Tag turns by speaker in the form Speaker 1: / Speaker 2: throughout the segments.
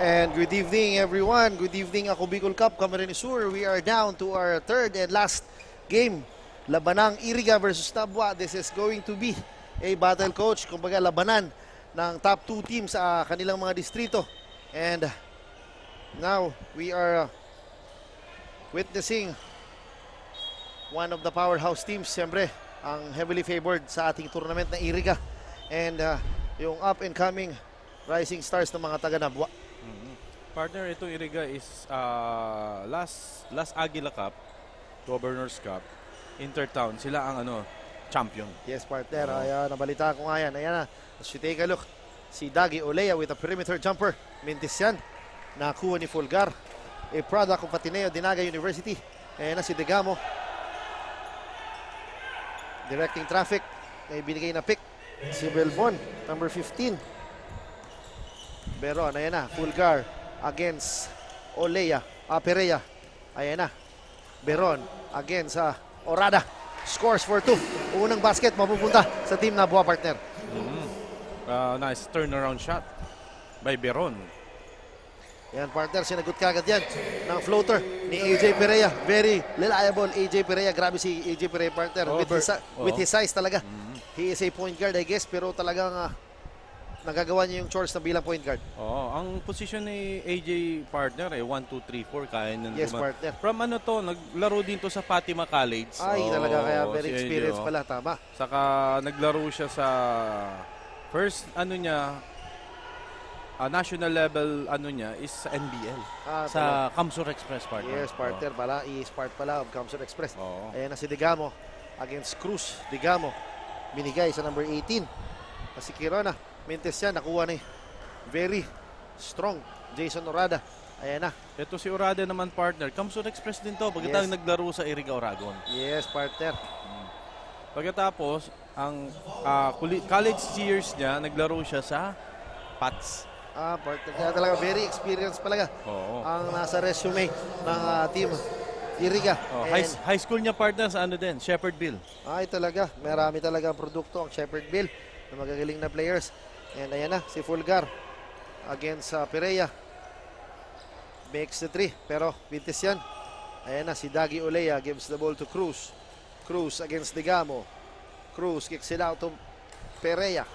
Speaker 1: And good evening, everyone. Good evening, ako Bicol Cup, Camarines Sur. We are down to our third and last game. Labanang Iriga versus Nabwa. This is going to be a battle coach. Kumbaga, labanan ng top 2 teams sa kanilang mga distrito. And now, we are witnessing one of the powerhouse teams. Siyempre, ang heavily favored sa ating tournament na Iriga. And yung up and coming rising stars ng mga taga-Nabwa.
Speaker 2: Partner, itong Iriga is last Aguila Cup, Governor's Cup, Intertown, sila ang champion.
Speaker 1: Yes, partner. Ayan, nabalitaan ko nga yan. Ayan na. As you take a look, si Dagi Olea with a perimeter jumper. Mintis yan. Nakuha ni Fulgar. A product of Ateneo Dinaga University. Ayan na si Degamo. Directing traffic. May binigay na pick. Si Belbon, number 15. Beron, ayan na. Fulgar against Olea. Perea. Ayan na. Beron against Orada. Scores for 2. Unang basket mapupunta sa team na Nabwa, partner.
Speaker 2: Nice turnaround shot by Beron.
Speaker 1: Yan, partner, sinagot kagad yan ng floater ni AJ Perea. Very reliable AJ Perea. Grabe si AJ Perea, partner. With his size talaga. He is a point guard, I guess, pero talagang nagagawa niya yung chores na bilang point guard.
Speaker 2: Ang position ni AJ, partner, 1, 2, 3, 4, kaya nang
Speaker 1: yes, partner.
Speaker 2: From naglaro din to sa Fatima College.
Speaker 1: Ay, talaga, kaya very experienced pala, tama.
Speaker 2: Saka naglaro siya sa first national level is sa NBL. Sa Kamsur Express, partner.
Speaker 1: Yes, partner pala. He is part pala of Kamsur Express. Ayan na si Degamo against Cruz. Degamo binigay sa number 18 na si Kirona. Mintes yan, nakuha ni very strong Jason Orada. Ayan na.
Speaker 2: Ito si Orada naman, partner. Kamsur Express din to. Pagkatapos naglaro sa Iriga, Oragon.
Speaker 1: Yes, partner.
Speaker 2: Pagkatapos, ang college years niya, naglaro siya sa Pats.
Speaker 1: Partner. Kaya talaga very experienced talaga ang nasa resume ng team Iriga.
Speaker 2: High school niya, partner, sa din? Shepherdville.
Speaker 1: Ay, talaga. Marami talaga ang produkto ang Shepherdville na magagaling na players. And ayan na, si Fulgar against Perea. Makes the 3, pero bintis yan. Ayan na, si Dagi Olea gives the ball to Cruz. Cruz against Degamo. Cruz kicks it out to Perea.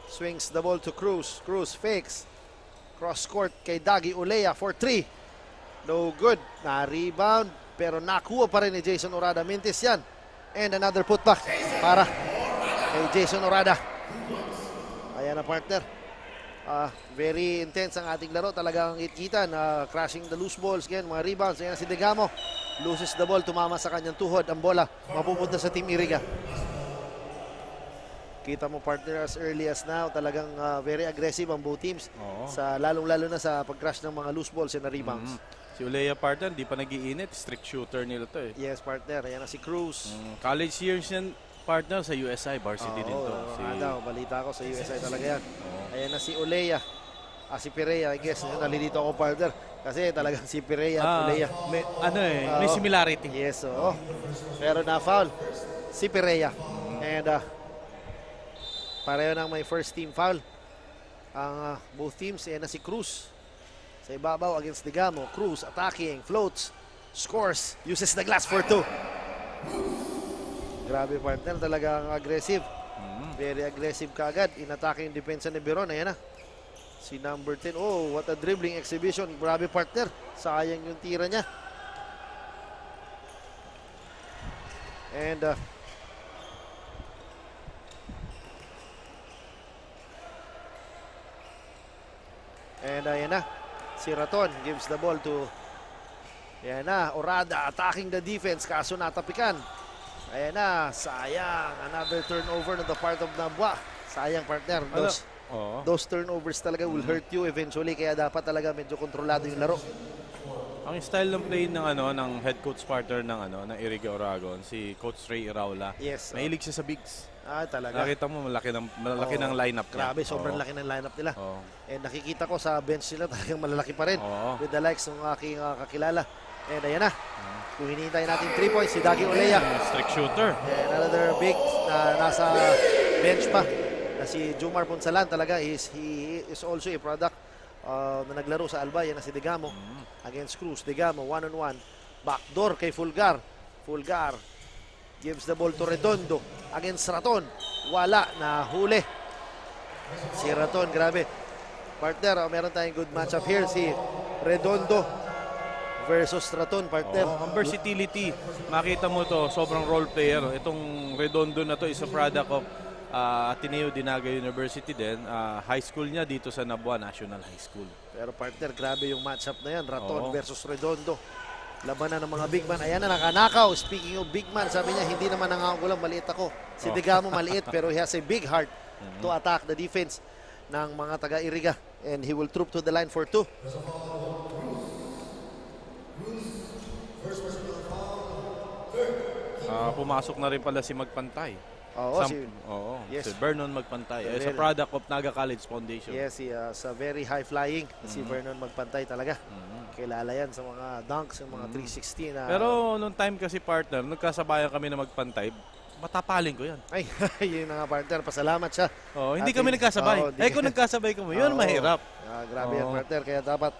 Speaker 1: Swings the ball to Cruz. Cruz fakes. Cross court kay Dagi Olea for 3. No good. Na-rebound, pero nakuha pa rin ni Jason Orada. Mintis yan. And another putback para kay Jason Orada. Ayan na, partner. Very intense ang ating laro. Talagang kita na crashing the loose balls. Again, mga rebounds. Ayan na si Degamo. Loses the ball. Tumama sa kanyang tuhod. Ang bola mapupunta sa Team Iriga. Kita mo, partner, as early as now. Talagang very aggressive ang both teams. Sa lalong-lalo na sa pag-crash ng mga loose balls and na rebounds.
Speaker 2: Si Olea, partner, di pa nag-iinit. Strict shooter nila to .
Speaker 1: Yes, partner. Ayan na si Cruz.
Speaker 2: College years yan, partner, sa USI, varsity din to.
Speaker 1: Balita ko sa USI talaga yan. Ayan na si Olea. Si Perea, I guess. Nalilito ako, partner. Kasi talagang si Perea at Olea.
Speaker 2: May similarity.
Speaker 1: Yes, pero na-foul si Perea. And pareho nang may first team foul ang both teams. Ayan na si Cruz sa ibabaw against Degamo. Cruz attacking, floats, scores, uses the glass for 2. Grabe, partner, talagang aggressive. Very aggressive kaagad in attacking depensa ni Beron. Ayan na, si number 10. Oh, what a dribbling exhibition. Grabe, partner, sayang yung tira niya. And ayan na, si Raton gives the ball to, ayan na, Orada attacking the defense, kaso natapikan. Ayan na, sayang. Another turnover on the part of Nabwa. Sayang, partner. Those turnovers talaga will hurt you eventually, kaya dapat talaga medyo kontrolado yung laro.
Speaker 2: Ang style ng play ng head coach, partner ng Iriga, Oragon, si Coach Ray Iraula.
Speaker 1: Yes.
Speaker 2: Mahilig siya sa bigs.
Speaker 1: Talaga.
Speaker 2: Nakita mo, malaki ng lineup niya.
Speaker 1: Grabe, sobrang laki ng lineup nila. And nakikita ko sa bench nila, talagang malalaki pa rin. With the likes ng aking kakilala. And ayan na. Kung hinihintay natin 3 points, si Dagi Olea.
Speaker 2: Strict shooter.
Speaker 1: And another big na nasa bench pa. Na si Jumar Ponsalan talaga he is also a product na naglaro sa Alba. Yan na si Degamo against Cruz. Degamo, one-on-one. Backdoor kay Fulgar. Fulgar gives the ball to Redondo against Raton. Wala, nahuli. Si Raton, grabe. Partner, meron tayong good matchup here. Si Redondo versus Raton, partner.
Speaker 2: Ang versatility, makita mo to, sobrang role player. Itong Redondo na to is a product of Ateneo Dinaga University din. High school niya dito sa Nabua National High School.
Speaker 1: Pero partner, grabe yung matchup na yan. Raton versus Redondo. Labanan ng mga big man. Ayan na, nakanakaw. Speaking of big man, sabi niya, hindi naman nangangulang, maliit ako. Si Degamo maliit, pero he has a big heart to attack the defense ng mga taga-Iriga. And he will troop to the line for 2.
Speaker 2: Pumasok na rin pala si Magpantay.
Speaker 1: Oo,
Speaker 2: Si Vernon Magpantay. It's a product of Naga College Foundation.
Speaker 1: Yes, he sa very high flying. Si Vernon Magpantay talaga. Kilala yan sa mga dunks, sa mga 360 na...
Speaker 2: Pero nung time kasi partner, nagkasabayan kami na Magpantay, matapaling ko yan.
Speaker 1: Ay, yun na nga partner. Pasalamat siya.
Speaker 2: Hindi kami nagkasabay. Kung nagkasabay kami, yun mahirap.
Speaker 1: Grabe yan partner. Kaya dapat...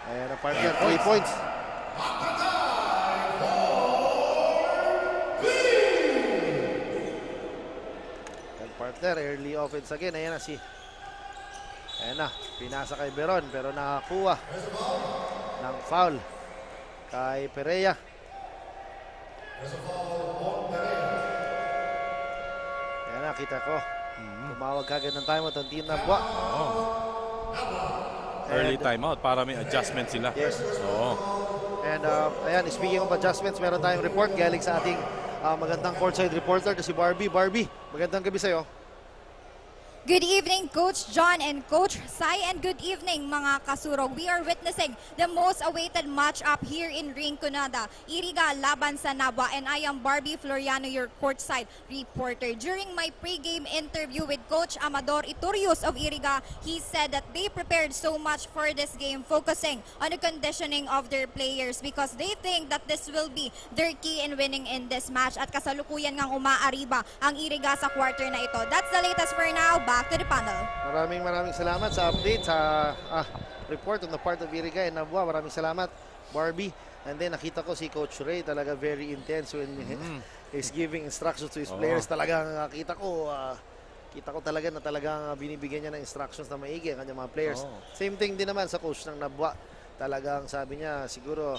Speaker 1: Ayan ang partner. 3 points. Partner, early offense again. Ayan na, pinasa kay Beron pero nakakuha ng foul kay Perea. Ayan na, kita ko. Tumawag kagad ng timeout ang team na Nabua.
Speaker 2: Early timeout para may adjustment sila.
Speaker 1: Yes. And ayan, speaking of adjustments, meron tayong report galing sa ating magandang courtside reporter na si Barbie. Barbie, magandang gabi sa'yo.
Speaker 3: Good evening, Coach John and Coach Sai, and good evening, mga kasurog. We are witnessing the most awaited matchup here in Rinconada, Iriga laban sa Nabua, and I am Barbie Floriano, your courtside reporter. During my pre-game interview with Coach Amador Iturrios of Iriga, he said that they prepared so much for this game, focusing on the conditioning of their players because they think that this will be their key in winning in this match. At kasalukuyan ngang umaariba ang Iriga sa quarter na ito. That's the latest for now. Back to the panel.
Speaker 1: Maraming salamat sa update, sa report on the part of Iriga and Nabua. Maraming salamat, Barbie. And then nakita ko si Coach Ray talaga very intense when he's giving instructions to his players. Talagang kita ko talaga na talagang binibigyan niya ng instructions na maigi ang kanyang mga players. Same thing din naman sa coach ng Nabua. Talagang sabi niya siguro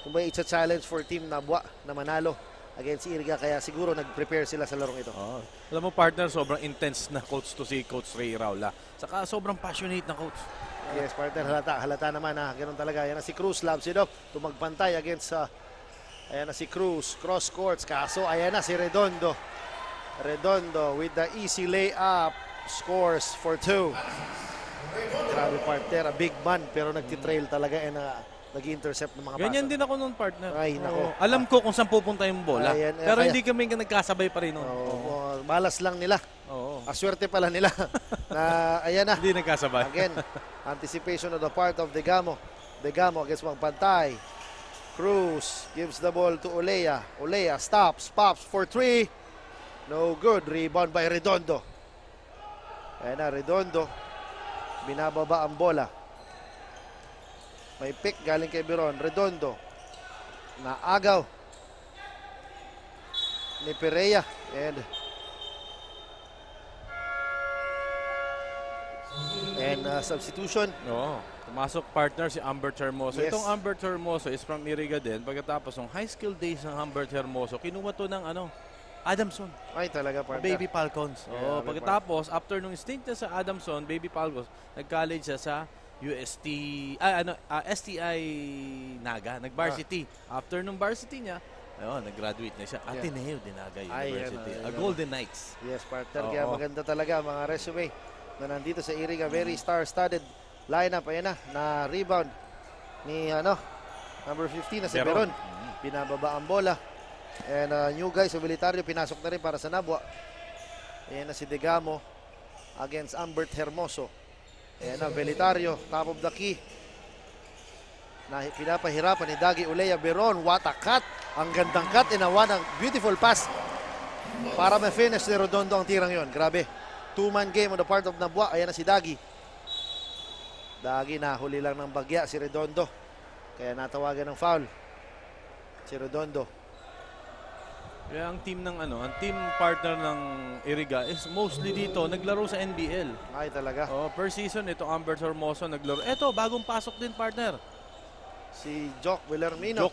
Speaker 1: kung may challenge for team Nabua na manalo against Iriga, kaya siguro nag-prepare sila sa larong ito.
Speaker 2: Alam mo partner, sobrang intense na coach to si Coach Ray Raula. Saka sobrang passionate na coach.
Speaker 1: Yes, partner, halata naman na ganoon talaga. Yan na si Cruz, Labsidok, tumagpantay against ayan na si Cruz, cross courts. Kaso ayan na si Redondo. Redondo with the easy layup, scores for 2. Grabe partner, a big man pero nagtitrail talaga and nag-intercept ng mga
Speaker 2: Ganyan
Speaker 1: pasa.
Speaker 2: din ako noon, partner.
Speaker 1: Ay, nako.
Speaker 2: Alam ko kung saan pupunta yung bola. Pero
Speaker 1: kaya,
Speaker 2: hindi kami nagkasabay pa rin noon.
Speaker 1: Malas lang nila. Aswerte pala nila na ayan na.
Speaker 2: Hindi nagkasabay.
Speaker 1: Again, anticipation on the part of Degamo. Degamo against Magpantay. Cruz gives the ball to Olea. Olea stops, pops for 3. No good. Rebound by Redondo. Ayan na, Redondo. Binababa ang bola. May pick galing kay Beron. Redondo. Naagaw ni Perea. And substitution.
Speaker 2: Pumasok partner si Humbert Hermoso.
Speaker 1: Yes.
Speaker 2: Itong Humbert Hermoso is from Iriga din. Pagkatapos ng high school days ng Humbert Hermoso, kinuha to ng Adamson.
Speaker 1: Ay talaga partner.
Speaker 2: Baby Falcons. Pagkatapos, after nung stint niya sa Adamson, Baby Falcons, nag-college siya sa STI Naga, nag-varsity. After nung varsity niya, nag-graduate na siya. Ateneo Dinaga University. Golden Knights.
Speaker 1: Yes, partner. Kaya maganda talaga mga resume na nandito sa Iriga. Very star-studded lineup. Ayan na rebound ni number 15 na si Beron. Pinababa ang bola. And new guy sa Militaryo, pinasok na rin para sa Nabua. Ayan na si Degamo against Humbert Hermoso. Ayan na, Velitario, top of the key. Pinapahirapan ni Dagi Ulea. Beron, what a cut. Ang gandang cut. Inawa ng beautiful pass para ma-finish ni Redondo ang tirang yon. Grabe. Two-man game on the part of Nabwa. Ayan na si Dagi. Dagi nahuli lang ng bagya si Redondo. Kaya natawagan ng foul si Redondo.
Speaker 2: Kaya ang team ng ang team partner ng Iriga is mostly dito naglaro sa NBL.
Speaker 1: Ay talaga.
Speaker 2: Oh, per season ito Ambert Hermoso naglaro. Ito bagong pasok din partner.
Speaker 1: Si Jock Villarmino.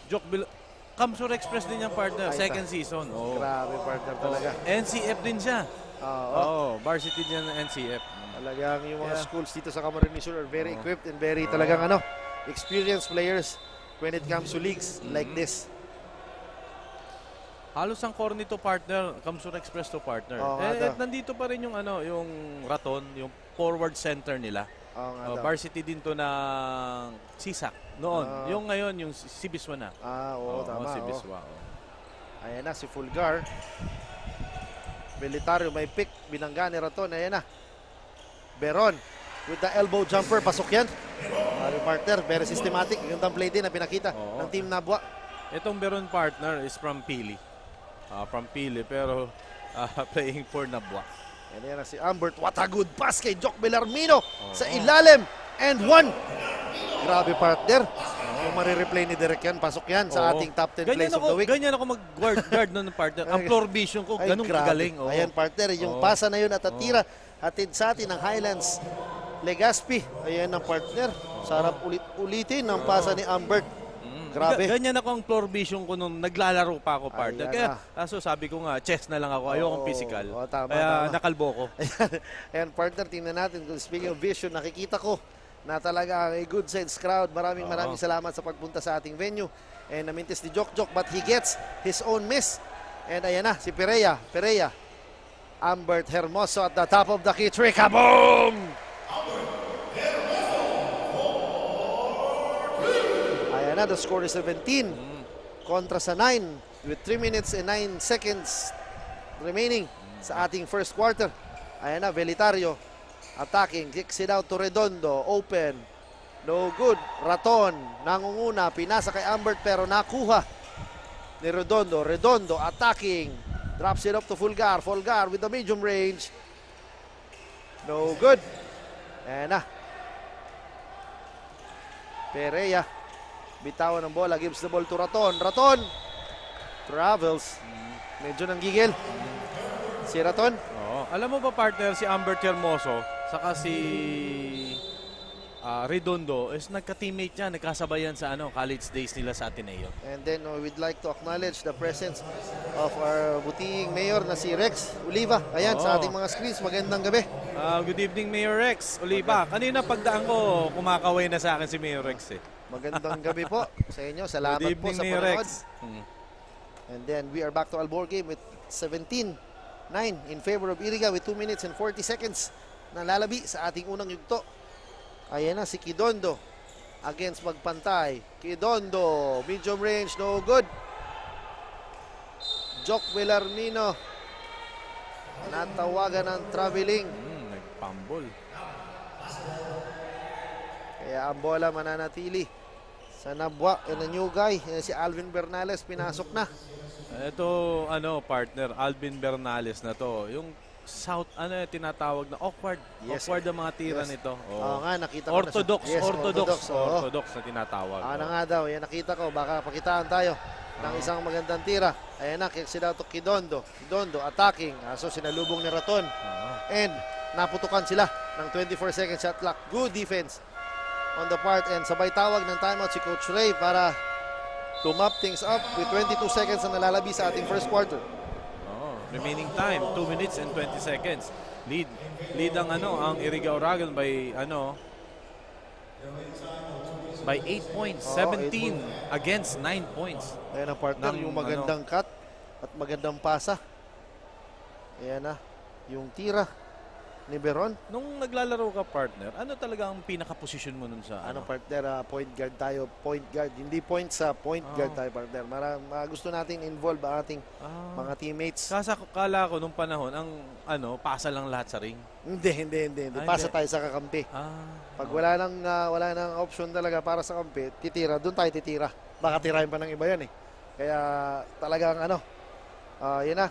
Speaker 2: Kamsur Express din yung partner,
Speaker 1: Ay,
Speaker 2: second season. Oh.
Speaker 1: Grabe partner talaga.
Speaker 2: NCF din siya.
Speaker 1: Oo.
Speaker 2: Varsity din ng NCF.
Speaker 1: Talagang yung mga schools dito sa Camarines Sur are very equipped and very talagang experienced players when it comes to leagues like this.
Speaker 2: Halos ang core nito partner, Kamsur Express to partner.
Speaker 1: Oo,
Speaker 2: Nandito pa rin yung yung Raton, yung forward center nila.
Speaker 1: Oo nga daw.
Speaker 2: Varsity din to ng Sisak noon. Yung ngayon yung si Biswa na.
Speaker 1: Oo, tama.
Speaker 2: Si Biswa.
Speaker 1: Ayan na si Fulgar. Militario may pick, binangga ni Raton. Ayan na. Beron with the elbow jumper, pasok yan. Partner, very systematic. Yung play din na pinakita ng team Nabwa.
Speaker 2: Itong Beron partner is from Pili. Pero playing for Nabwa.
Speaker 1: And yan na si Ambert. What a good pass kay Jock Villarmino sa ilalim. And one. Grabe partner. Kung marireplay ni Derek yan, pasok yan sa ating top 10 plays of the week.
Speaker 2: Ganyan ako mag-guard nun partner. Ang floor vision ko, ganun kagaling.
Speaker 1: Ayan partner, yung pasa na yun at atira. Hatid sa atin ng Highlands Legazpi. Ayan ang partner. Sarap ulitin ng pasa ni Ambert. Grabe.
Speaker 2: Ganyan ako ang floor vision ko nung naglalaro pa ako partner.
Speaker 1: Ayan
Speaker 2: Kaya sabi ko nga, chess na lang ako. Ayokong physical.
Speaker 1: Tama,
Speaker 2: Kaya nakalbo ko.
Speaker 1: Ayan partner, tingnan natin. Speaking of vision, nakikita ko na talaga a good sense crowd. Maraming salamat sa pagpunta sa ating venue. And namintis ni Jok but he gets his own miss. And ayan na, si Pereira. Ambert Hermoso at the top of the key trick. Kaboom! Ayan na, the score is 17 kontra sa 9 with 3 minutes and 9 seconds remaining sa ating first quarter. Ayan na, Velitario attacking, kicks it out to Redondo, open, no good. Raton, nangunguna, pinasa kay Ambert pero nakuha ni Redondo. Redondo attacking, drops it up to Fulgar. Fulgar with the medium range, no good. Ayan na, Pereira bitawan ng bola, gives the ball to Raton. Raton travels, medyo nanggigil si Raton.
Speaker 2: Alam mo ba partner, si Ambert Hermoso saka si Redondo is nagka-teammate niya, nagkasabayan sa college days nila sa Ateneo.
Speaker 1: And then we'd like to acknowledge the presence of our butiing mayor na si Rex Oliva. Ayan, sa ating mga screens, magandang gabi.
Speaker 2: Good evening Mayor Rex Oliva. Kanina pagdaan ko, kumakaway na sa akin si Mayor Rex eh.
Speaker 1: Magandang gabi po sa inyo. Salamat
Speaker 2: Good
Speaker 1: po
Speaker 2: evening,
Speaker 1: sa
Speaker 2: Mayor
Speaker 1: panonood.
Speaker 2: Rex.
Speaker 1: And then we are back to Albor game with 17-9 in favor of Iriga with 2 minutes and 40 seconds na lalabi sa ating unang yugto. Ayan na si Kidondo against magpantay. Kidondo, medium range, no good. Jock Villarmino natawagan ng traveling.
Speaker 2: Nagpambol.
Speaker 1: Kaya ang bola mananatili sa Nabwa. And a new guy, si Alvin Bernales, pinasok na.
Speaker 2: Ito, partner, Alvin Bernales na to. Yung South, tinatawag na awkward.
Speaker 1: Yes,
Speaker 2: awkward ang mga tira nito.
Speaker 1: Oo nga, nakita ko
Speaker 2: Orthodox,
Speaker 1: na siya. Yes,
Speaker 2: orthodox na tinatawag.
Speaker 1: Na nga daw, yan nakita ko. Baka pakitaan tayo ng isang magandang tira. Ayan na, kicks it out to Kidondo. Kidondo attacking. So sinalubong ni Raton. And naputukan sila ng 24-second shot clock. Good defense on the part. And sabay tawag ng timeout si Coach Ray para to map things up with 22 seconds na nalalabi sa ating first quarter.
Speaker 2: Remaining time, 2 minutes and 20 seconds. Lead ang Iriga Uragon by 8 points, 17 against 9 points.
Speaker 1: Ayan ang partner, yung magandang cut at magandang pasa. Ayan na, yung tira ni Beron.
Speaker 2: Nung naglalaro ka partner, ano talaga ang pinaka-position mo nun sa
Speaker 1: partner, point guard tayo, point guard. Hindi point sa point guard tayo partner. Gusto natin involve ang ating mga teammates.
Speaker 2: Kala ko nung panahon, ang pasa lang lahat sa ring.
Speaker 1: Hindi. Pasa tayo sa kakampi. Pag wala nang option talaga para sa kampi, titira, doon tayo titira. Baka tirahin pa ng iba yan eh. Kaya talagang yan na.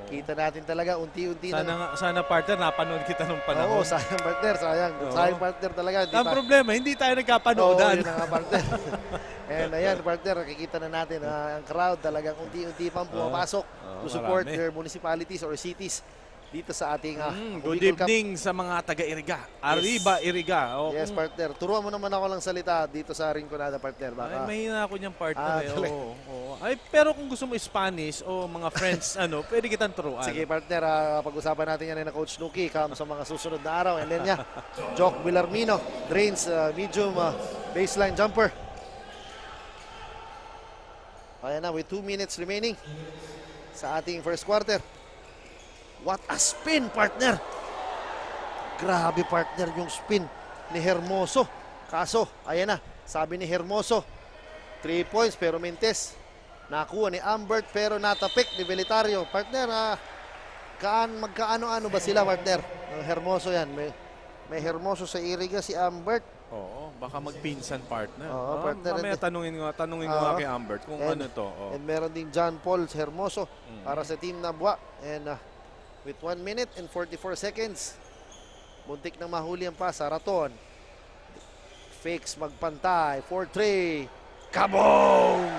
Speaker 1: Kita natin talaga unti-unti
Speaker 2: Sana partner, napanood kita nung panahon.
Speaker 1: Oo, sayang partner, sayang.
Speaker 2: Oo.
Speaker 1: Sayang partner talaga.
Speaker 2: Ang problema, hindi tayo nagkapanoodan.
Speaker 1: Oo, yun na nga partner. And ayan partner, nakikita na natin ang crowd talagang unti-unti pang pumapasok to support
Speaker 2: marami.
Speaker 1: their municipalities or cities dito sa ating
Speaker 2: Good
Speaker 1: Bicol Cup.
Speaker 2: evening sa mga taga-Iriga. Arriba, Iriga. Oh,
Speaker 1: Yes, partner. Turuan mo naman ako lang salita dito sa Rinconada, partner.
Speaker 2: Ay,
Speaker 1: Baka,
Speaker 2: mahina ako niyang partner.
Speaker 1: talaga.
Speaker 2: Oo. Ay, pero kung gusto mo Spanish o mga friends, pwede kitang turuan.
Speaker 1: sige, partner. Pag-usapan natin yan na Coach Nuki sa mga susunod na araw. And then niya, Jock Villarmino drains medium baseline jumper. Ayan na, with 2 minutes remaining sa ating first quarter. What a spin, partner! Grabe, partner, yung spin ni Hermoso. Kaso, ayan na, sabi ni Hermoso, 3 points pero Mintes. Nakuha ni Ambert pero natapik ni Belitario. Partner, magkaano-ano ba sila, partner? Hermoso yan. May Hermoso sa Iriga, si Ambert.
Speaker 2: Oo, baka magpinsan partner.
Speaker 1: Oo, partner.
Speaker 2: Mamaya tanungin ko nga kay Ambert kung ano to.
Speaker 1: And meron din John Paul Hermoso para sa team Nabwa. And with 1 minute and 44 seconds, muntik nang mahuli ang pasa. Raton. Fakes magpantay. 4-3. Kaboom!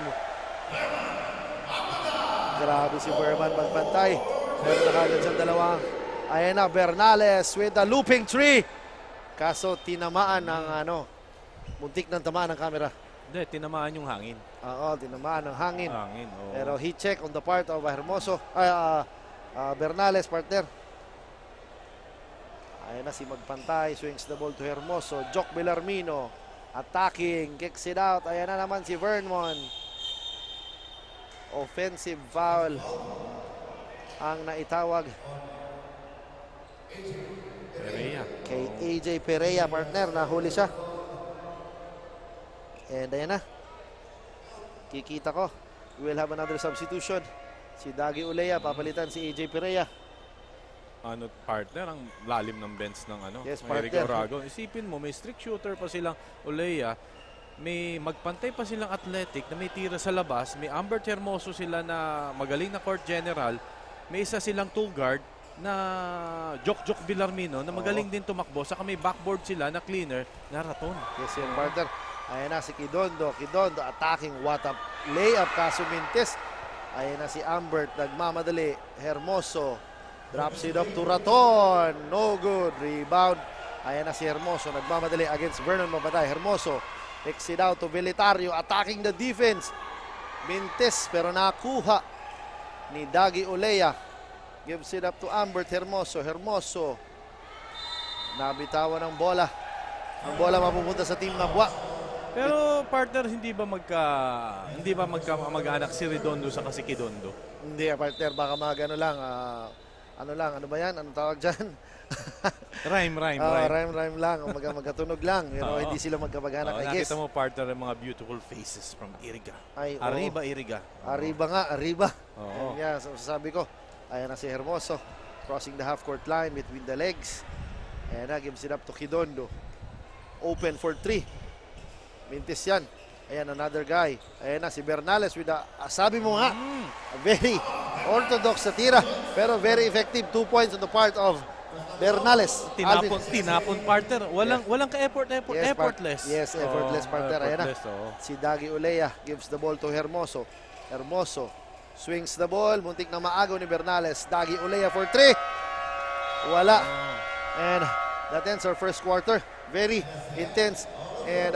Speaker 1: Grabe si Berman magpantay. Pero nakagad siyang dalawang. Ayan na, Bernales with the looping tree. Kaso tinamaan ng muntik ng tamaan ng camera.
Speaker 2: Hindi, tinamaan yung hangin.
Speaker 1: Oo, tinamaan ng hangin.
Speaker 2: Oo.
Speaker 1: Pero heat check on the part of Hermoso. Bernales, partner. Ayan na si Magpantay. Swings the ball to Hermoso. Jock Villarmino. Attacking. Kicks it out. Ayan na naman si Vernon. Offensive foul ang naitawag
Speaker 2: Perea.
Speaker 1: kay AJ Perea, partner. Nahuli siya. And ayan na. Kikita ko. We will have another substitution. Si Dagi Ulea, papalitan si AJ Perea.
Speaker 2: Partner, ang lalim ng bench ng
Speaker 1: Yes,
Speaker 2: Eric
Speaker 1: partner.
Speaker 2: Oragon. Isipin mo, may strict shooter pa silang Olea. May magpantay pa silang athletic na may tira sa labas. May Ambert Hermoso sila na magaling na court general. May isa silang two guard na Jock Villarmino na magaling din tumakbo. Saka may backboard sila na cleaner na Raton.
Speaker 1: Yes, yan, partner. Ayan na si Kidondo. Kidondo attacking. What a layup. Kaso Mintes. Ayan na si Ambert. Nagmamadali. Hermoso. Drops it up to Raton. No good. Rebound. Ayan na si Hermoso. Nagmamadali against Vernon Mapatay. Hermoso. Picks it out to Belitario. Attacking the defense. Mintes. Pero nakuha ni Dagi Olea. Gives it up to Ambert Hermoso. Hermoso. Nabitawan ng bola. Ang bola mapupunta sa team Nabwa.
Speaker 2: Pero partner, hindi ba mag-anak si Redondo sa kasi Kidondo?
Speaker 1: Hindi, partner, baka ano ba yan? Anong tawag dyan?
Speaker 2: Rhyme.
Speaker 1: Rhyme lang. Magkatunog lang.
Speaker 2: Oo.
Speaker 1: Hindi sila magkamag-anak, I guess.
Speaker 2: Nakita mo partner ang mga beautiful faces from Iriga.
Speaker 1: Ay, oo.
Speaker 2: Arriba, Iriga.
Speaker 1: Arriba nga, arriba.
Speaker 2: Oo.
Speaker 1: Ayan, so sabi ko, ayan na si Hermoso. Crossing the half-court line between the legs. Ayan na, gives it up to Kidondo. Open for 3. Mintis yan. Ayan, another guy. Ayan na, si Bernales with sabi mo nga, a very orthodox na tira, pero very effective. 2 points on the part of Bernales.
Speaker 2: Tinapon partner. Walang effortless.
Speaker 1: Yes, effortless partner. Ayan na.
Speaker 2: Effortless, oo.
Speaker 1: Si Dagi Olea gives the ball to Hermoso. Hermoso swings the ball. Muntik na maagaw ni Bernales. Dagi Olea for 3. Wala. And that ends our first quarter. Very intense and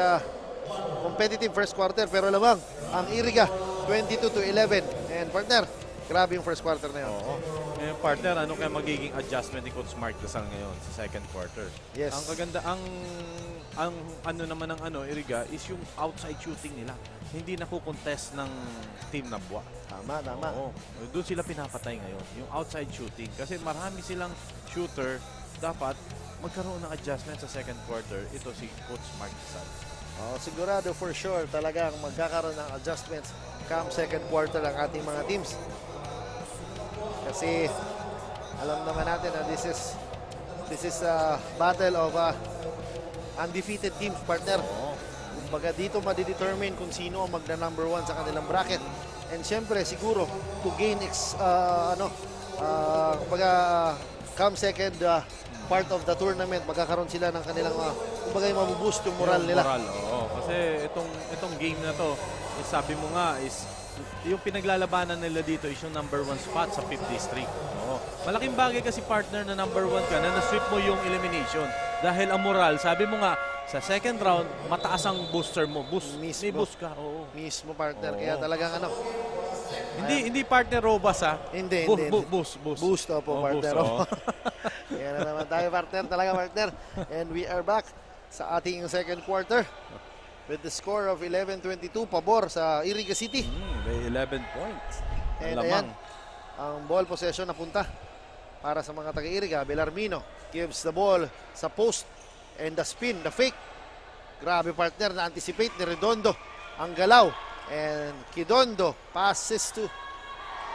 Speaker 1: competitive first quarter, pero lamang ang Iriga 22-11. And partner, grabe yung first quarter na yun.
Speaker 2: Oo. Eh, partner, ano kaya magiging adjustment ni Coach Mark Lasal ngayon sa second quarter?
Speaker 1: Yes.
Speaker 2: Ang kaganda, ang ano naman ng Iriga is yung outside shooting nila. Hindi nakukontest ng team Nabwa.
Speaker 1: Tama.
Speaker 2: Oo. Doon sila pinapatay ngayon, yung outside shooting. Kasi marami silang shooter, dapat magkaroon ng adjustment sa second quarter. Ito si Coach Mark Lasal.
Speaker 1: Sigurado for sure talagang magkakaroon ng adjustments come second quarter ang ating mga teams. Kasi alam naman natin na this is a battle of undefeated teams, partner. Kumbaga dito madidetermine kung sino ang magna number 1 sa kanilang bracket. And syempre siguro to gain Kumbaga, come second part of the tournament, magkakaroon sila ng kanilang, kumbaga, yung mabuboost yung moral nila.
Speaker 2: Moral, oo. Kasi itong game na to, sabi mo nga, is yung pinaglalabanan nila dito is yung number 1 spot sa 5th district. Oo. Malaking bagay kasi partner na number 1 ka na na-sweep mo yung elimination. Dahil ang moral, sabi mo nga, sa second round, mataas ang booster mo. May
Speaker 1: Mismo.
Speaker 2: boost ka. Oo.
Speaker 1: Mismo, partner.
Speaker 2: Oo.
Speaker 1: Kaya talagang
Speaker 2: Hindi partner robust ha.
Speaker 1: Hindi.
Speaker 2: Boost.
Speaker 1: Boost, opo,
Speaker 2: Oh,
Speaker 1: partner.
Speaker 2: boost, oo.
Speaker 1: Yan na naman tayo, partner. Talaga, partner. And we are back sa ating second quarter with the score of 11-22 pabor sa Iriga City.
Speaker 2: May 11 points.
Speaker 1: And
Speaker 2: Ang
Speaker 1: ayan,
Speaker 2: lamang.
Speaker 1: ang ball possession na punta para sa mga taga-Iriga. Belarmino gives the ball sa post and the spin, the fake. Grabe, partner, na-anticipate ni Redondo ang galaw. And Kidondo passes to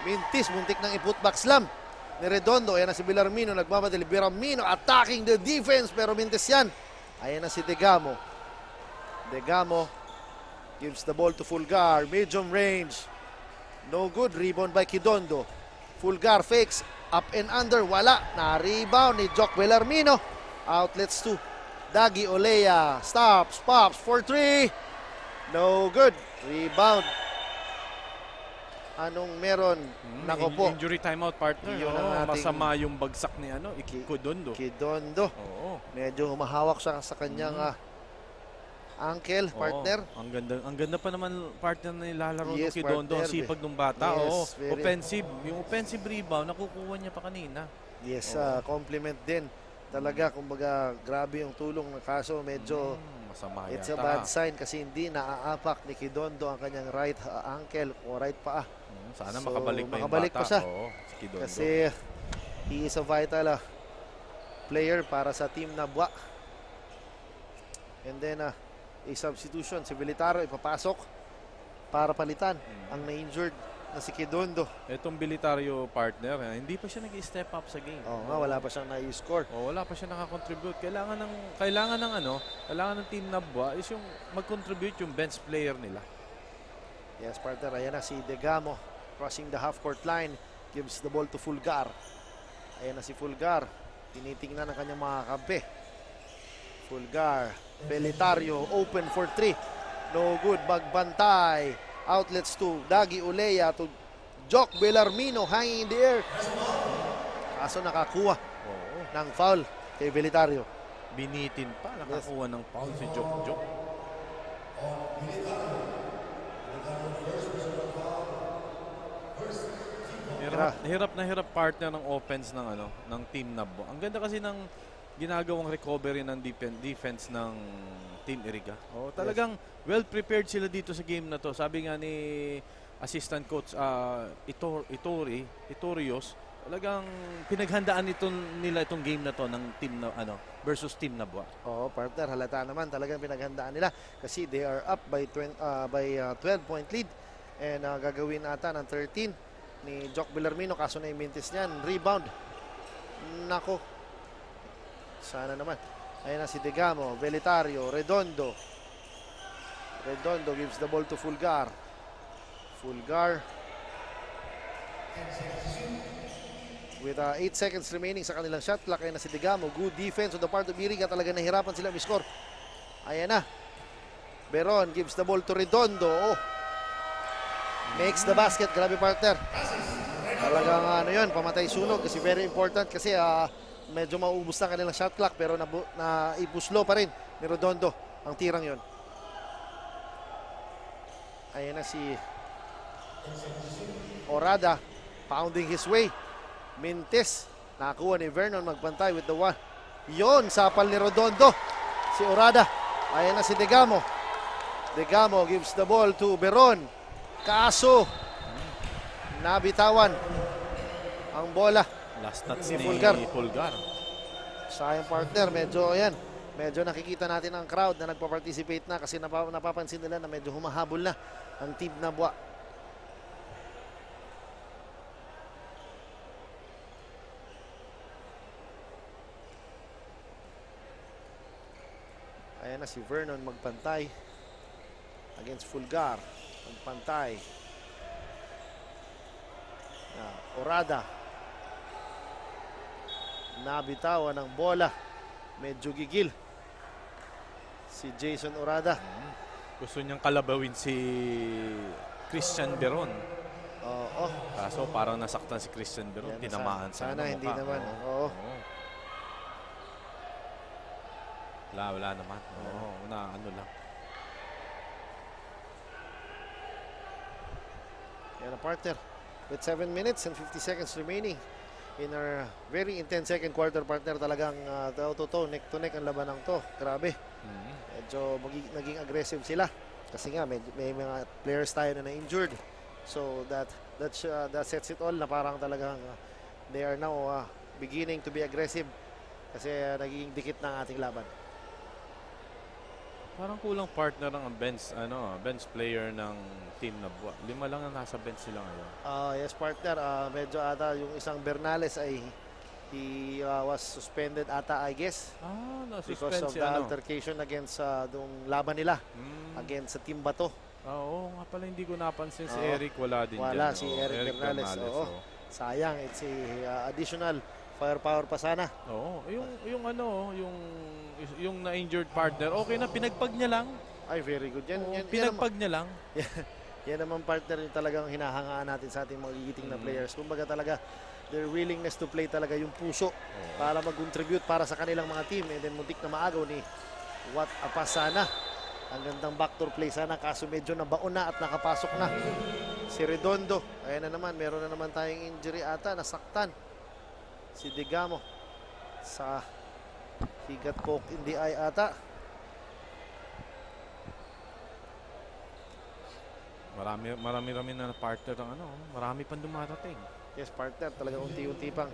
Speaker 1: Mintis. Muntik ng i-putback slam ni Redondo. Ayan na si Belarmino. Nagmamadali. Belarmino attacking the defense. Pero Mintis yan. Ayan na si Degamo. Degamo gives the ball to Fulgar. Medium range. No good. Rebound by Kidondo. Fulgar fakes. Up and under. Wala. Na-rebound ni Jock Belarmino. Outlets to Dagi Olea. Stops. Pops for 3. No good. Rebound. Anong meron? Nako po.
Speaker 2: Injury timeout partner.
Speaker 1: Yun
Speaker 2: Oo,
Speaker 1: ang ating-
Speaker 2: masama yung bagsak ni Ikudondo.
Speaker 1: Kidondo.
Speaker 2: Oo.
Speaker 1: Medyo humahawak siya sa kanyang ankle,
Speaker 2: Oo.
Speaker 1: partner.
Speaker 2: Ang ganda pa naman partner na nilalaro
Speaker 1: Yes,
Speaker 2: ng Kidondo. Ang
Speaker 1: partner.
Speaker 2: sipag ng bata.
Speaker 1: Yes,
Speaker 2: Oo.
Speaker 1: very.
Speaker 2: Offensive. Yung offensive rebound, nakukuha niya pa kanina.
Speaker 1: Yes,
Speaker 2: Oo.
Speaker 1: compliment din. Talaga, kumbaga, grabe yung tulong ng kaso. Medyo
Speaker 2: Masama
Speaker 1: it's a
Speaker 2: yata.
Speaker 1: bad sign kasi hindi naaapak ni Kidondo ang kanyang right ankle o right paa.
Speaker 2: Sana
Speaker 1: So,
Speaker 2: makabalik pa yung
Speaker 1: makabalik
Speaker 2: bata.
Speaker 1: pa siya.
Speaker 2: Oo, si Kidondo.
Speaker 1: Kasi he is a vital player para sa team na Buwa. And then, a substitution. Si Vilitaro ipapasok para palitan ang na-injured na si Kidondo.
Speaker 2: Itong Bilitario partner, hindi pa siya nag-step up sa game.
Speaker 1: Oo nga, wala pa siyang na-score.
Speaker 2: Wala pa siya nakakontribute. Kailangan ng team na Buwa is yung mag-contribute yung bench player nila.
Speaker 1: Yes, partner. Ayan na si Degamo crossing the half-court line. Gives the ball to Fulgar. Ayan na si Fulgar. Tinitingnan ang kanyang mga kampe. Fulgar. Belitario open for 3. No good. Bagbantay. Outlets to Dagi Olea to Jock Belarmino hanging in the air. Kaso nakakuha
Speaker 2: Oo.
Speaker 1: ng foul kay Belitario.
Speaker 2: Binitin pa. Nakakuha ng foul si Jok. Hirap na hirap partner ng offense ng team Nabo. Ang ganda kasi ng ginagawang recovery ng defense ng Team Iriga. Talagang well prepared sila dito sa game na to. Sabi nga ni assistant coach Itorios, talagang pinaghandaan nila itong game na to ng team na versus Team Nabo.
Speaker 1: Oo, partner, halata naman talagang pinaghandaan nila kasi they are up by 12-point lead and gagawin ata ng 13 ni Jock Belarmino, kaso na imintis niyan. Rebound. Nako. Sana naman. Ayan na si Degamo, Velitario, Redondo. Redondo gives the ball to Fulgar. Fulgar. With 8 seconds remaining sa kanilang shot clock. Ayan na si Degamo. Good defense on the part of Iriga. Talaga nahirapan sila miscore. Ayan na. Beron gives the ball to Redondo. Makes the basket. Grabe, partner. Talagang pamatay sunog kasi very important kasi medyo mauubos na kanilang shot clock pero naipuslo pa rin ni Redondo ang tirang yon. Ayan na si Orada pounding his way. Mintis nakakuha ni Vernon, magbantay with the one. Yon, sapal ni Redondo. Si Orada. Ayan na si Degamo. Degamo gives the ball to Beron. Kaso nabitawan ang bola.
Speaker 2: Last touch
Speaker 1: Ni
Speaker 2: ni
Speaker 1: Fulgar.
Speaker 2: Fulgar.
Speaker 1: Sayang, partner, medyo nakikita natin ang crowd na nagpa-participate na kasi napapansin nila na medyo humahabol na ang team na Buwa. Ayan na si Vernon magpantay against Fulgar. Magpantay. Orada. Nabitawan ng bola. Medyo gigil si Jason Orada.
Speaker 2: Gusto niyang kalabawin si Christian Beron.
Speaker 1: Oo.
Speaker 2: Kaso parang nasaktan si Christian Beron.
Speaker 1: Yan,
Speaker 2: Tinamaan sa
Speaker 1: sana hindi
Speaker 2: mukha.
Speaker 1: naman. Oo.
Speaker 2: Wala naman. Oo, ano lang.
Speaker 1: Yan ang partner. With 7 minutes and 50 seconds remaining in our very intense second quarter, partner. Talagang neck to neck ang labanang to. Grabe. Medyo naging aggressive sila. Kasi nga may mga players tayo na na-injured. So that sets it all na parang talagang they are now beginning to be aggressive kasi naging dikit na ang ating laban.
Speaker 2: Parang kulang partner ang bench player ng team na buwa. 5 lang ang nasa bench sila ngayon.
Speaker 1: Yes, partner. Medyo ata yung isang Bernales ay he was suspended ata, I guess. Because
Speaker 2: Na-suspend
Speaker 1: of
Speaker 2: si
Speaker 1: the altercation against yung laban nila against sa Team Bato.
Speaker 2: Oo, nga pala hindi ko napansin si
Speaker 1: Oo.
Speaker 2: Eric. Wala din
Speaker 1: Wala
Speaker 2: dyan.
Speaker 1: si
Speaker 2: Oo,
Speaker 1: Eric Bernales. Oo. Sayang, it's a additional firepower pa sana.
Speaker 2: Oo, yung na-injured partner, okay na, pinagpag niya lang.
Speaker 1: Ay, very good. Yan,
Speaker 2: Oo,
Speaker 1: yan,
Speaker 2: pinagpag niya lang.
Speaker 1: yan naman partner yung talagang hinahangaan natin sa ating mga gigiting na players. Kumbaga talaga, their willingness to play talaga yung puso para mag-contribute para sa kanilang mga team. And then muntik na maagaw ni Wat Apasana. Ang gandang backdoor play sana, kaso medyo nabaon na at nakapasok na si Redondo. Ayan na naman, meron na naman tayong injury ata, nasaktan si Digamo sa higat poke in the eye ata.
Speaker 2: Marami na partner ng marami pang dumarating.
Speaker 1: Yes, partner, talaga unti-unti pang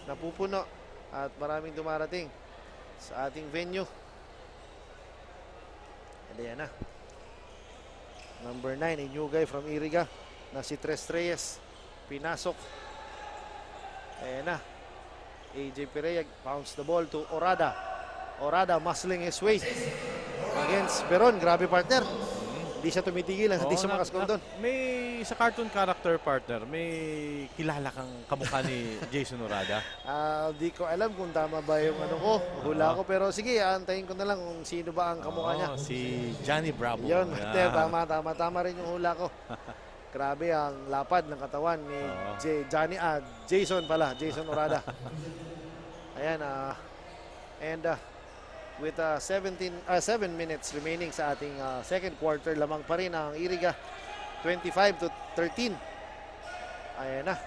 Speaker 1: napupuno at maraming dumarating sa ating venue. And ayan na. Number 9, a new guy from Iriga na si Tres Reyes. Pinasok. Ayan na. AJ Perea bounce the ball to Orada. Orada muscling his way against Beron. Grabe, partner. Hindi siya tumitigil. Hindi siya makascore doon.
Speaker 2: May sa cartoon character partner, may kilala kang kamukha ni Jason Orada.
Speaker 1: Di ko alam kung tama ba yung hula ko. Pero sige, antayin ko na lang kung sino ba ang kamukha niya.
Speaker 2: Si Johnny Bravo.
Speaker 1: Yun, tama rin yung hula ko. Grabe ang lapad ng katawan ni Jason Orada. Ayan, and with 7 minutes remaining sa ating second quarter, lamang pa rin ang Iriga, 25-13. Ayan na.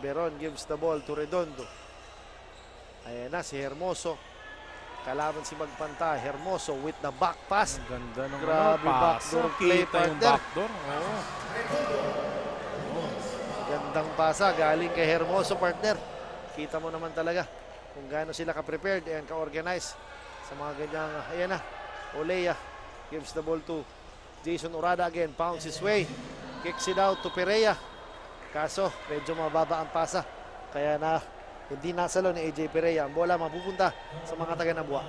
Speaker 1: Beron gives the ball to Redondo. Ayan na, si Hermoso. Kalaban si Magpanta. Hermoso with the back pass.
Speaker 2: Ang ganda ng
Speaker 1: Grabe, backdoor play,
Speaker 2: Kita yung
Speaker 1: partner.
Speaker 2: backdoor. Oo.
Speaker 1: Gandang pasa galing kay Hermoso, partner. Kita mo naman talaga kung gaano sila ka-prepared and ka-organize sa mga ganyang. Ayan na, Olea gives the ball to Jason Orada again, pounds his way, kicks it out to Perea. Kaso medyo mababa ang pasa, kaya na hindi nasalo ni AJ Perea. Ang bola mapupunta sa mga taga Nabua.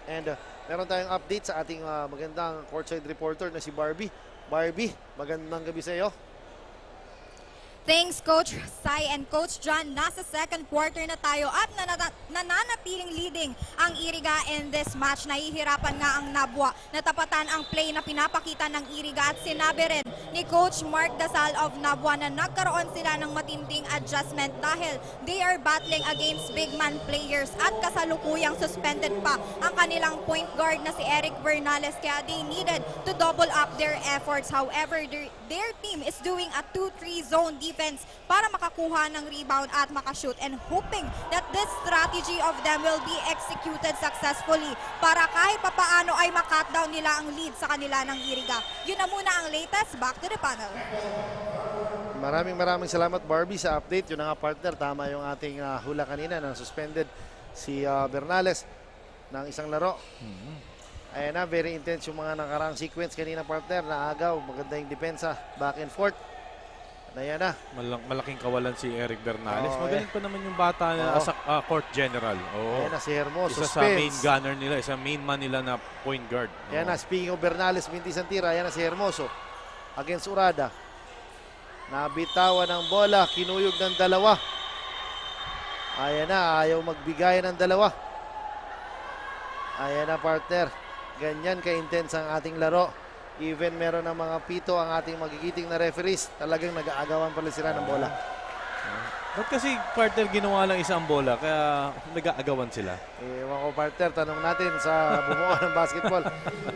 Speaker 1: And meron tayong update sa ating magandang courtside reporter na si Barbie. Barbie, magandang gabi sa iyo.
Speaker 3: Thanks, Coach Sai and Coach John. Nasa second quarter na tayo at nananatiling leading ang Iriga in this match. Nahihirapan nga ang Nabua. Natapatan ang play na pinapakita ng Iriga at sinabi rin ni Coach Mark Dasal of Nabua na nagkaroon sila ng matinding adjustment dahil they are battling against big man players at kasalukuyang suspended pa ang kanilang point guard na si Eric Bernales, kaya they needed to double up their efforts. However, their team is doing a 2-3 zone defense para makakuha ng rebound at makashoot, and hoping that this strategy of them will be executed successfully para kahit papaano ay makat down nila ang lead sa kanila ng Iriga. Yun na muna ang latest. Back to the panel.
Speaker 1: Maraming salamat, Barbie, sa update. Yun na nga, partner, tama yung ating hula kanina na suspended si Bernales ng isang laro. Ayan na, very intense yung mga nakaraang sequence kanina, partner. Naagaw, maganda yung depensa, back and forth. Ayan na.
Speaker 2: Malaking kawalan si Eric Bernales.
Speaker 1: Oo,
Speaker 2: Magaling pa naman yung bata na sa court general. Oo.
Speaker 1: Ayan na si Hermoso.
Speaker 2: Isa sa main gunner nila, isa main man nila na point guard.
Speaker 1: Ayan na, speaking of Bernales, mintis ang tira. Ayan na si Hermoso against Orada. Nabitawan ng bola, kinuyog ng dalawa. Ayan na, ayaw magbigay ng dalawa. Ayan na partner, ganyan ka-intense ang ating laro. Even meron ng mga pito ang ating magigiting na referees, talagang nag-aagawan pala sila ng bola.
Speaker 2: Ba't kasi partner ginawa lang isang bola kaya nag-aagawan sila?
Speaker 1: Ewan ko partner, tanong natin sa bumuo ng basketball.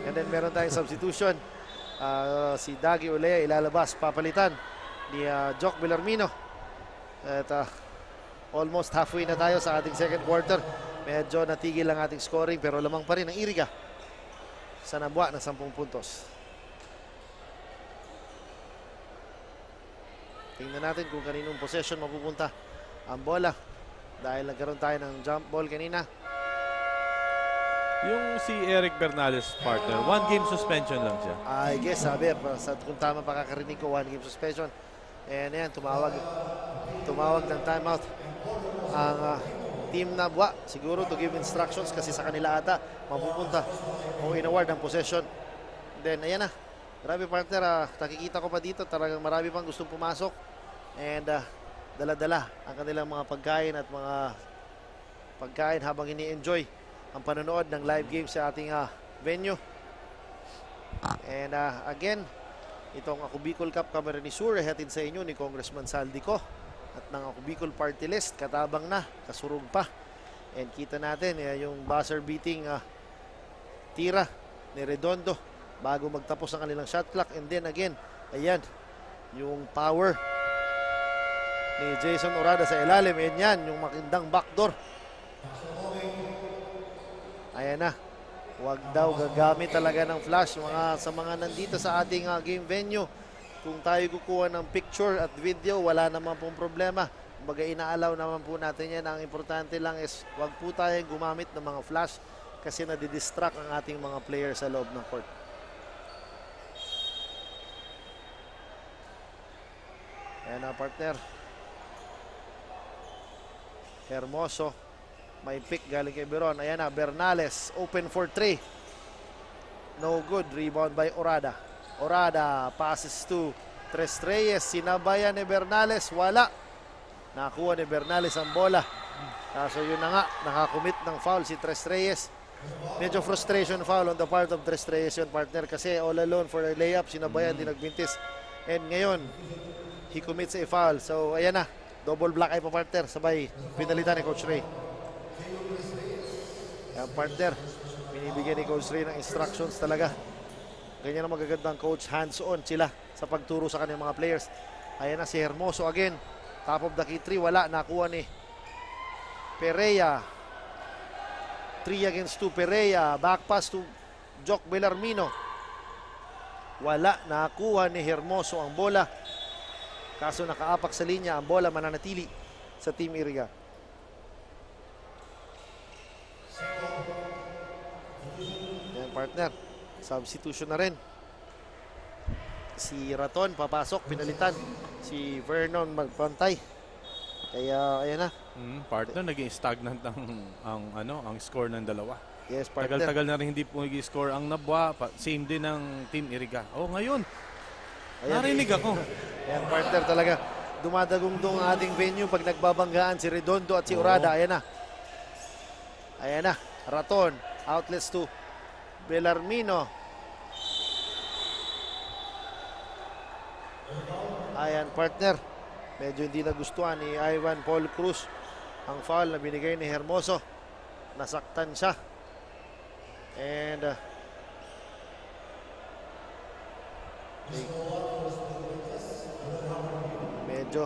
Speaker 1: And then meron tayong substitution. Si Dagi Olea ilalabas, papalitan ni Jock Bellarmino. At almost halfway na tayo sa ating second quarter. Medyo natigil ang ating scoring pero lamang pa rin ang Iriga sa Nabwa ng 10 puntos. Tingnan natin kung kaninong possession mapupunta ang bola dahil nagkaroon tayo ng jump ball kanina.
Speaker 2: Yung si Eric Bernales partner, 1 game suspension lang siya.
Speaker 1: I guess sabi, kung tama pakakarinig ko, 1 game suspension. And yan, tumawag ng timeout ang team Nabwa siguro to give instructions kasi sa kanila ata mapupunta o inaward ang possession. Then ayan na, grabe partner, nakikita ko pa dito talagang marami pang gustong pumasok and dala-dala ang kanilang mga pagkain at mga pagkain habang ini-enjoy ang panonood ng live game sa ating venue. And again, itong Ako Bicol Cup Camarines Sur hatid sa inyo ni Congressman Saldico at ng Ako Bicol Party List, katabang na, kasurog pa. And kita natin yung buzzer beating tira ni Redondo bago magtapos ang kanilang shot clock. And then again, ayan, yung power ni Jason Orada sa ilalim. And yan, yung makindang backdoor. Ayan na. Huwag daw gagamit talaga ng flash sa mga nandito sa ating game venue. Kung tayo kukuha ng picture at video, wala naman pong problema. Kumbaga inaalaw naman po natin yan. Ang importante lang is huwag po tayong gumamit ng mga flash kasi nadidistract ang ating mga players sa loob ng court. Ayan na partner. Hermoso. May pick galing kay Beron. Ayan na, Bernales. Open for 3. No good. Rebound by Orada. Orada passes to Tres Reyes. Sinabayan ni Bernales. Wala. Nakuha ni Bernales ang bola. Kaso yun na nga, nakakumit ng foul si Tres Reyes. Medyo frustration foul on the part of Tres Reyes yun, partner. Kasi all alone for a layup. Sinabayan, di nagbintis. And ngayon, he commits a foul. So ayan na. Double black eye pa partner. Sabay pinalitan ni Coach Ray. Ayan partner. Binibigyan ni Coach Ray ng instructions talaga. Ganyan ang magagandang coach. Hands-on sila sa pagturo sa kanyang mga players. Ayan na si Hermoso again. Top of the key 3. Wala. Nakuha ni Pereira. 3 against 2. Pereira. Back pass to Jock Bellarmino. Wala. Nakuha ni Hermoso ang bola. Kaso nakaapak sa linya, ang bola mananatili sa Team Iriga. Yan partner, substitution na rin. Si Raton papasok, pinalitan. Si Vernon magpantay. Kaya ayan na.
Speaker 2: Partner, naging stagnant ang score ng dalawa.
Speaker 1: Yes partner.
Speaker 2: Tagal-tagal na rin hindi po nag-score ang Nabwa. Same din ng Team Iriga. Oh, ngayon,
Speaker 1: Ayan,
Speaker 2: narinig ako.
Speaker 1: Ayan partner talaga. Dumadagong-dong ang ating venue pag nagbabanggaan si Redondo at si Orada. Ayan na. Ayan na. Raton. Outlets to Bellarmino. Ayan partner. Medyo hindi nagustuhan ni Ivan Paul Cruz ang foul na binigay ni Hermoso. Nasaktan siya. And medyo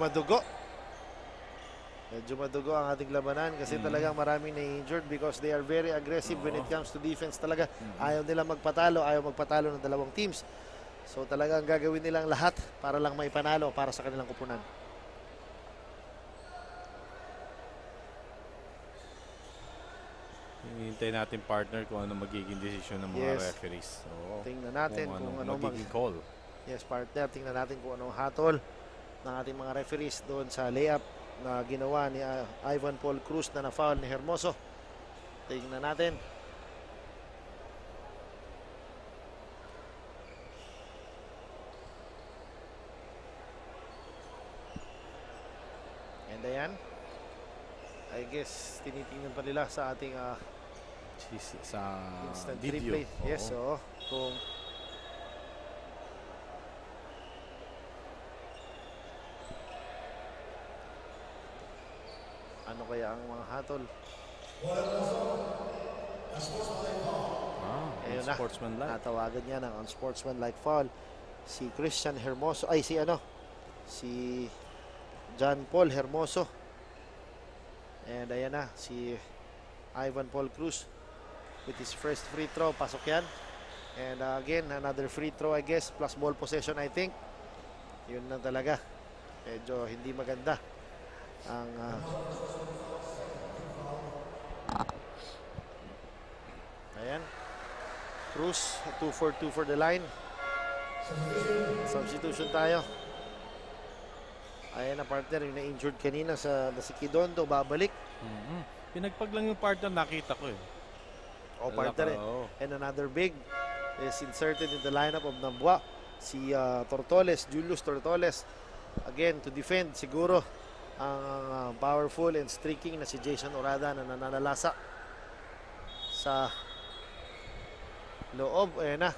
Speaker 1: madugo. Medyo madugo ang ating labanan kasi talagang maraming na-injured because they are very aggressive when it comes to defense talaga. Ayaw nila magpatalo, ayaw magpatalo ng dalawang teams. So talagang gagawin nilang lahat para lang maipanalo para sa kanilang kupunan.
Speaker 2: Hintay natin partner kung ano magiging decision ng mga referees. So,
Speaker 1: tingnan natin kung ano
Speaker 2: magiging call.
Speaker 1: Yes partner, tingnan natin kung anong hatol ng ating mga referees doon sa layup na ginawa ni Ivan Paul Cruz na na-foul ni Hermoso. Tingnan natin. guess tinitingnan pa nila sa ating
Speaker 2: Sa
Speaker 1: instant
Speaker 2: video.
Speaker 1: replay. Yes,
Speaker 2: Oo.
Speaker 1: kung ano kaya ang mga hatol. Ayun na.
Speaker 2: Sportsmanlike.
Speaker 1: Natawagan niya ng unsportsmanlike foul si Christian Hermoso, si John Paul Hermoso. And ayan na, si Ivan Paul Cruz with his first free throw. Pasok yan. And again, another free throw, I guess, plus ball possession, I think. Yun na talaga. Medyo hindi maganda ang ayan. Cruz, 2-for-2 for the line. Substitution tayo. Ayan na, partner, yung na-injured kanina na si Kidondo, babalik.
Speaker 2: Pinagpag lang yung partner, nakita ko eh.
Speaker 1: O, partner, and another big is inserted in the lineup of Nambua. Si Tortoles, Julius Tortoles. Again, to defend siguro ang powerful and streaking na si Jason Orada na nananalasa sa loob. Ayan na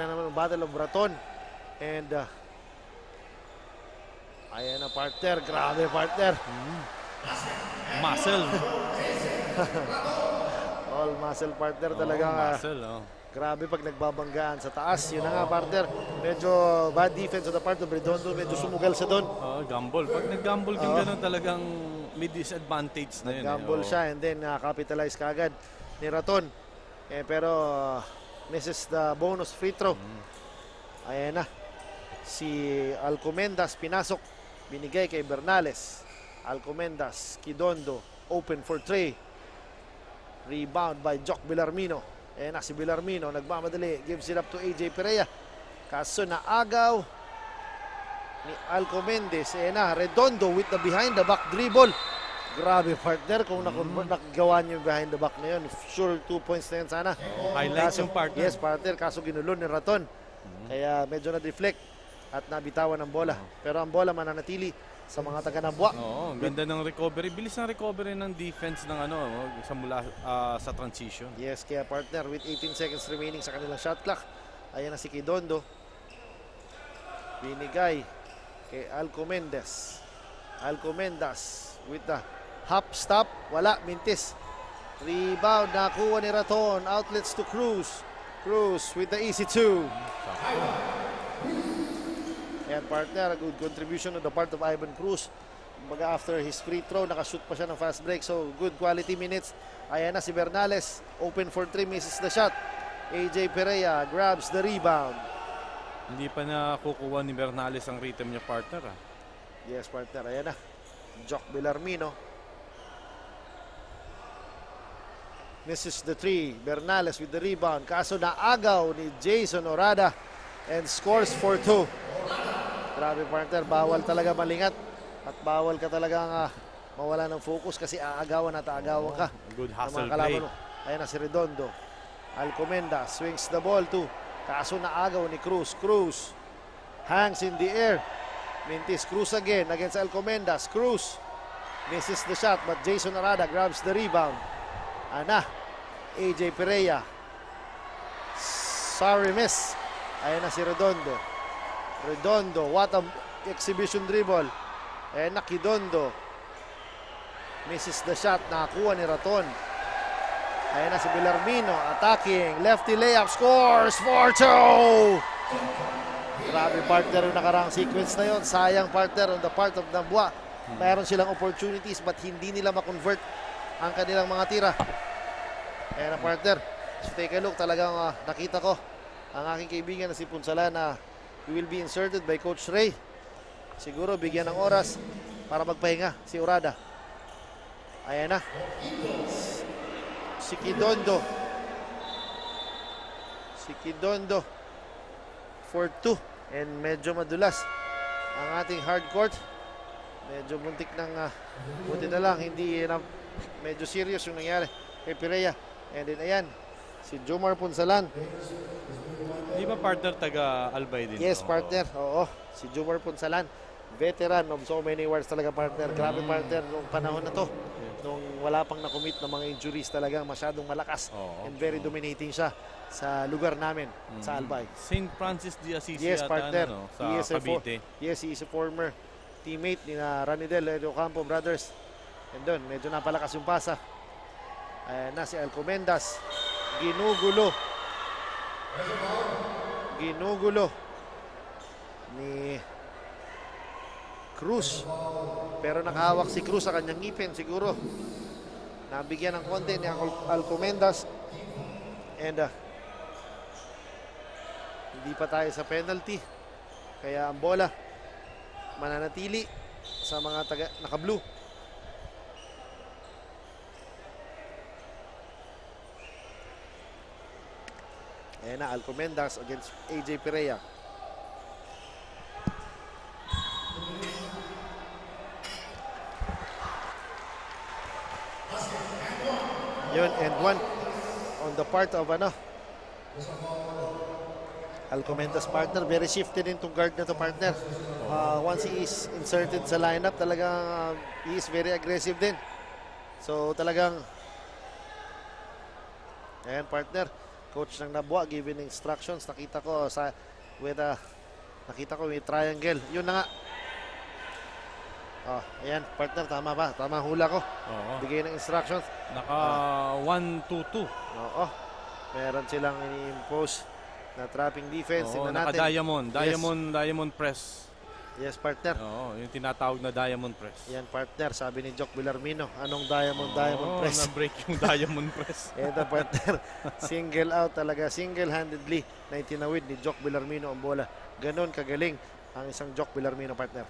Speaker 1: naman ang battle of Braton. And ayan na, partner. Grabe, partner.
Speaker 2: Muscle.
Speaker 1: All muscle, partner. Talagang
Speaker 2: muscle,
Speaker 1: grabe pag nagbabanggaan sa taas. Yun na nga, partner. Medyo bad defense on the part of Redondo. Medyo sumugal siya doon.
Speaker 2: Gamble. Pag nag-gamble kang ganun, talagang may disadvantage na yun.
Speaker 1: Nag-gamble siya and then capitalize kagad ni Raton. Pero misses the bonus free throw. Ayan na. Si Alcomendas pinasok. Binigay kay Bernales. Alcomendas, Kidondo, open for three. Rebound by Jock Villarmino. Ayan na si Villarmino, nagmamadali. Gives it up to AJ Perea. Kaso naagaw ni Alcomendes. Ayan na, Redondo with the behind the back dribble. Grabe, partner, kung nakagawa niyo yung behind the back na yun, sure 2 points na yun sana.
Speaker 2: Highlights yung partner.
Speaker 1: Yes, partner, kaso ginulo ni Raton. Kaya medyo na-deflect at nabitawan ang bola. Pero ang bola mananatili sa mga taga-Nambua.
Speaker 2: Oo, ganda ng recovery. Bilis ng recovery ng defense ng sa transition.
Speaker 1: Yes, kaya partner, with 18 seconds remaining sa kanilang shot clock. Ayan na si Kidondo. Binigay kay Alcomendas. Alcomendas with the hop stop. Wala, mintis. Rebound, nakuha ni Raton. Outlets to Cruz. Cruz with the easy two. And partner, a good contribution on the part of Ivan Cruz. Kumbaga after his free throw, nakashoot pa siya ng fast break. So, good quality minutes. Ayan na si Bernales. Open for 3, misses the shot. AJ Perea grabs the rebound.
Speaker 2: Hindi pa na kukuha ni Bernales ang rhythm niya, partner.
Speaker 1: Yes, partner. Ayan na. Jock Villarmino. Misses the 3. Bernales with the rebound. Kaso naagaw ni Jason Orada and scores for 2. Grabe, partner, bawal talaga malingat at bawal ka talagang mawala ng focus kasi aagawan at aagawan ka.
Speaker 2: Good
Speaker 1: ng
Speaker 2: hustle
Speaker 1: mga kalaban
Speaker 2: play.
Speaker 1: mo. Ayan na si Redondo. Alcomenda swings the ball to. Kaso naagaw ni Cruz. Cruz hangs in the air. Mintis Cruz again against Alcomendas. Cruz misses the shot but Jason Arada grabs the rebound. Ana, AJ Perea. Sorry, miss. Ayan na si Redondo. Redondo, what a exhibition dribble. And Kidondo misses the shot. Nakakuha ni Raton. Ayan na si Villarmino attacking. Lefty layup, scores 4-2. Grabe, partner, yung nakarang sequence na yun. Sayang, partner, on the part of Nambua. Mayroon silang opportunities but hindi nila makonvert ang kanilang mga tira. Ayan na, partner. So take a look, talagang nakita ko ang aking kaibigan na si Punsalan na will be inserted by Coach Ray. Siguro bigyan ng oras para magpahinga si Orada. Ayan na. Si Kidondo. Si Kidondo for 2. And medyo madulas ang ating hard court. Medyo muntik ng buti na lang. Hindi na medyo serious yung nangyari kay Perea. And then ayan, si Jomar Punsalan.
Speaker 2: Di ba partner taga-Albay din?
Speaker 1: Yes, partner. Oo. Si Jomar Punsalan. Veteran of so many wars talaga, partner. Grabe, partner, nung panahon na to. Nung wala pang na-commit na mga injuries, talagang masyadong malakas
Speaker 2: Oo.
Speaker 1: and very dominating siya sa lugar namin sa Albay.
Speaker 2: St. Francis de Assisi
Speaker 1: Yes,
Speaker 2: yata,
Speaker 1: partner.
Speaker 2: ano, sa
Speaker 1: He is a
Speaker 2: Cavite.
Speaker 1: Yes, he is a former teammate ni Ranidel Ocampo brothers. And doon, medyo napalakas yung pasa. Ayan na si Alcomendas. Ginugulo ni Cruz. Pero nakahawak si Cruz sa kanyang ngipin siguro. Nabigyan ng konti ni Alcomendas. And hindi pa tayo sa penalty. Kaya ang bola mananatili sa mga naka-blue. Ayan na, Alcomendas against AJ Perea. Yun, and one on the part of Alcomendas partner. Very shifted in itong guard na to partner. Once he is inserted sa lineup, talagang he is very aggressive din. So talagang ayan partner, coach ng Nabwa giving instructions. Nakita ko may triangle. Yun na nga. Ayan partner, tama ba? Tama hula ko.
Speaker 2: Oo.
Speaker 1: Bigay ng instructions.
Speaker 2: Naka 1-2-2.
Speaker 1: Oo. Meron silang ini-impose na trapping defense.
Speaker 2: Oo,
Speaker 1: Tingnan natin.
Speaker 2: naka-diamond.
Speaker 1: Yes.
Speaker 2: Diamond press.
Speaker 1: Yes, partner.
Speaker 2: Oo, yung tinatawag na diamond press.
Speaker 1: Yan, partner. Sabi ni Jock Villarmino, anong diamond press?
Speaker 2: Na-break yung diamond press.
Speaker 1: Ito, partner. Single out talaga. Single-handedly na itinawid ni Jock Villarmino ang bola. Ganon kagaling ang isang Jock Villarmino, partner.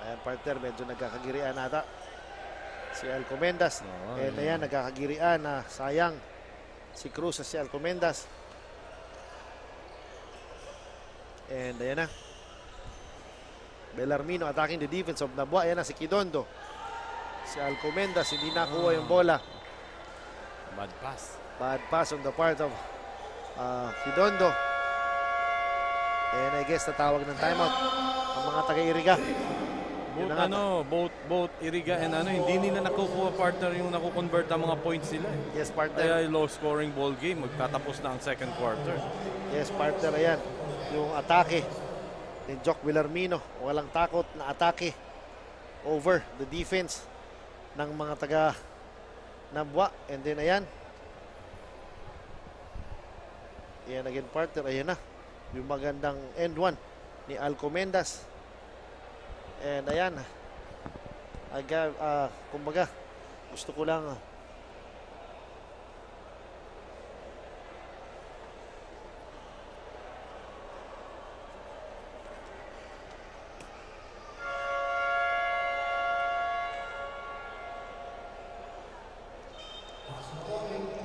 Speaker 1: Ayan, partner. Medyo nagkakagirian ata si Alcomendas. And ayan, nagkakagirian na sayang si Cruz at si Alcomendas. And ayan na. Bellarmino attacking the defense of Nabwa. Ayan na si Kidondo. Si Alcomendas hindi nakuha yung bola.
Speaker 2: Bad pass.
Speaker 1: Bad pass on the part of Kidondo. And I guess natawag ng timeout ang mga taga-Iriga. Yun na nga.
Speaker 2: Both Iriga and hindi nila nakukuha partner yung nakukonvert ang mga points nila.
Speaker 1: Yes, partner.
Speaker 2: Kaya low scoring ball game. Magtatapos na ang second quarter.
Speaker 1: Yes, partner. Ayan. Yung atake ni Jock Villarmino. Walang takot na atake over the defense ng mga taga Nabwa. And then ayan. Ayan again, partner. Ayan na. Yung magandang end one ni Alcomendas. And ayan. Kumbaga, gusto ko lang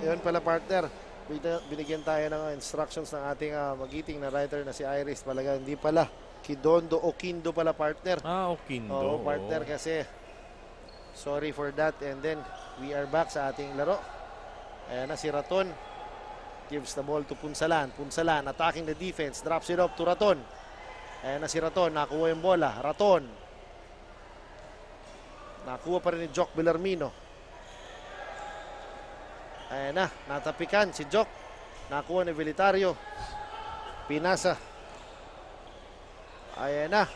Speaker 1: yun pala partner, binigyan tayo ng instructions ng ating magiting na writer na si Iris. Palaga hindi pala Kidondo o Kindo pala partner.
Speaker 2: Okindo.
Speaker 1: Oo, partner, kasi sorry for that. And then we are back sa ating laro. Ayan na si Raton, gives the ball to Punsalan. Punsalan attacking the defense, drops it off to Raton. Ayan na si Raton, nakuha yung bola. Raton nakuha pa rin ni Jock Villarmino. Ayan na, natapikan si Jock. Nakuha ni Velitario. Pinasa. Ayan na.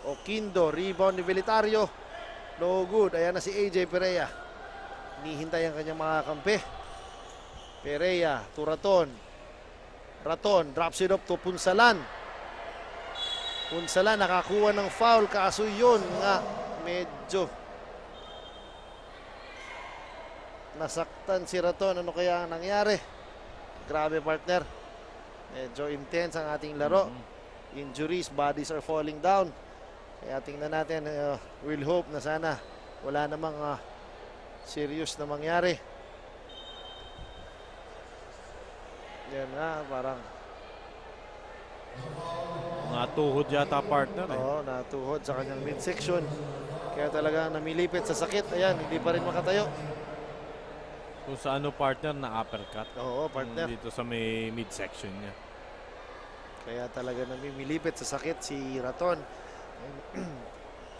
Speaker 1: Okindo, rebound ni Velitario. No good. Ayan na si AJ Perea. Hinihintay ang kanyang mga kampe. Perea to Raton. Raton drops it up to Punsalan. Punsalan nakakuha ng foul. Kaso yun nga medyo nasaktan si Raton. Ano kaya ang nangyari? Grabe partner. Medyo intense ang ating laro. Injuries, bodies are falling down. Kaya tingnan natin, we'll hope na sana wala namang serious na mangyari. Yan nga, parang
Speaker 2: Natuhod yata partner.
Speaker 1: natuhod sa kanyang midsection. Kaya talaga namilipit sa sakit. Ayan, hindi pa rin makatayo.
Speaker 2: Kung sa partner na uppercut.
Speaker 1: Oo, partner.
Speaker 2: Dito sa may midsection niya.
Speaker 1: Kaya talaga namimilipit sa sakit si Raton.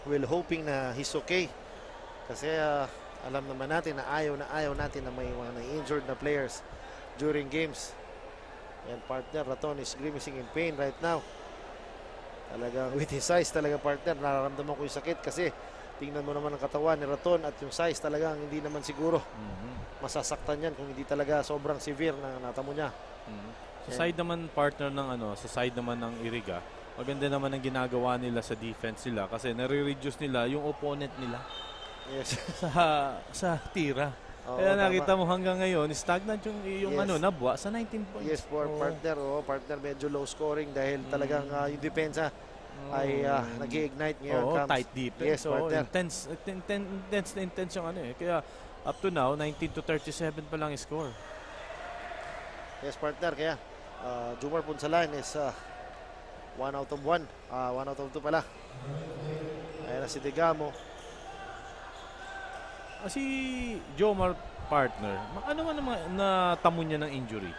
Speaker 1: Will hoping na he's okay. Kasi alam naman natin na ayaw natin na may mga na-injured na players during games. And partner, Raton is grimacing in pain right now. Talagang with his size talaga partner, nararamdaman ko yung sakit kasi tingnan mo naman ang katawan ni Raton at yung size talagang hindi naman siguro masasaktan yan kung hindi talaga sobrang severe na natamo niya.
Speaker 2: Sa side naman partner ng sa side naman ng Iriga, maganda naman ang ginagawa nila sa defense nila kasi nare-reduce nila yung opponent nila
Speaker 1: Yes.
Speaker 2: sa tira.
Speaker 1: Oo,
Speaker 2: Kaya
Speaker 1: tama.
Speaker 2: nakita mo hanggang ngayon, stagnant yung
Speaker 1: Yes.
Speaker 2: nabwa sa 19 points.
Speaker 1: Yes, for
Speaker 2: Oo.
Speaker 1: partner. Partner medyo low scoring dahil talagang yung depensa ay nag-ignite ngayon.
Speaker 2: Oo,
Speaker 1: comes.
Speaker 2: tight defense.
Speaker 1: Yes,
Speaker 2: Oo,
Speaker 1: partner.
Speaker 2: intense yung Kaya up to now, 19-37 pa lang yung score.
Speaker 1: Yes, partner. Kaya Jumar Punsalan is 1 out of 1. 1 out of 2 pala. Ayan na si Degamo.
Speaker 2: Si Jomar partner, ano man naman natamo niya ng injury?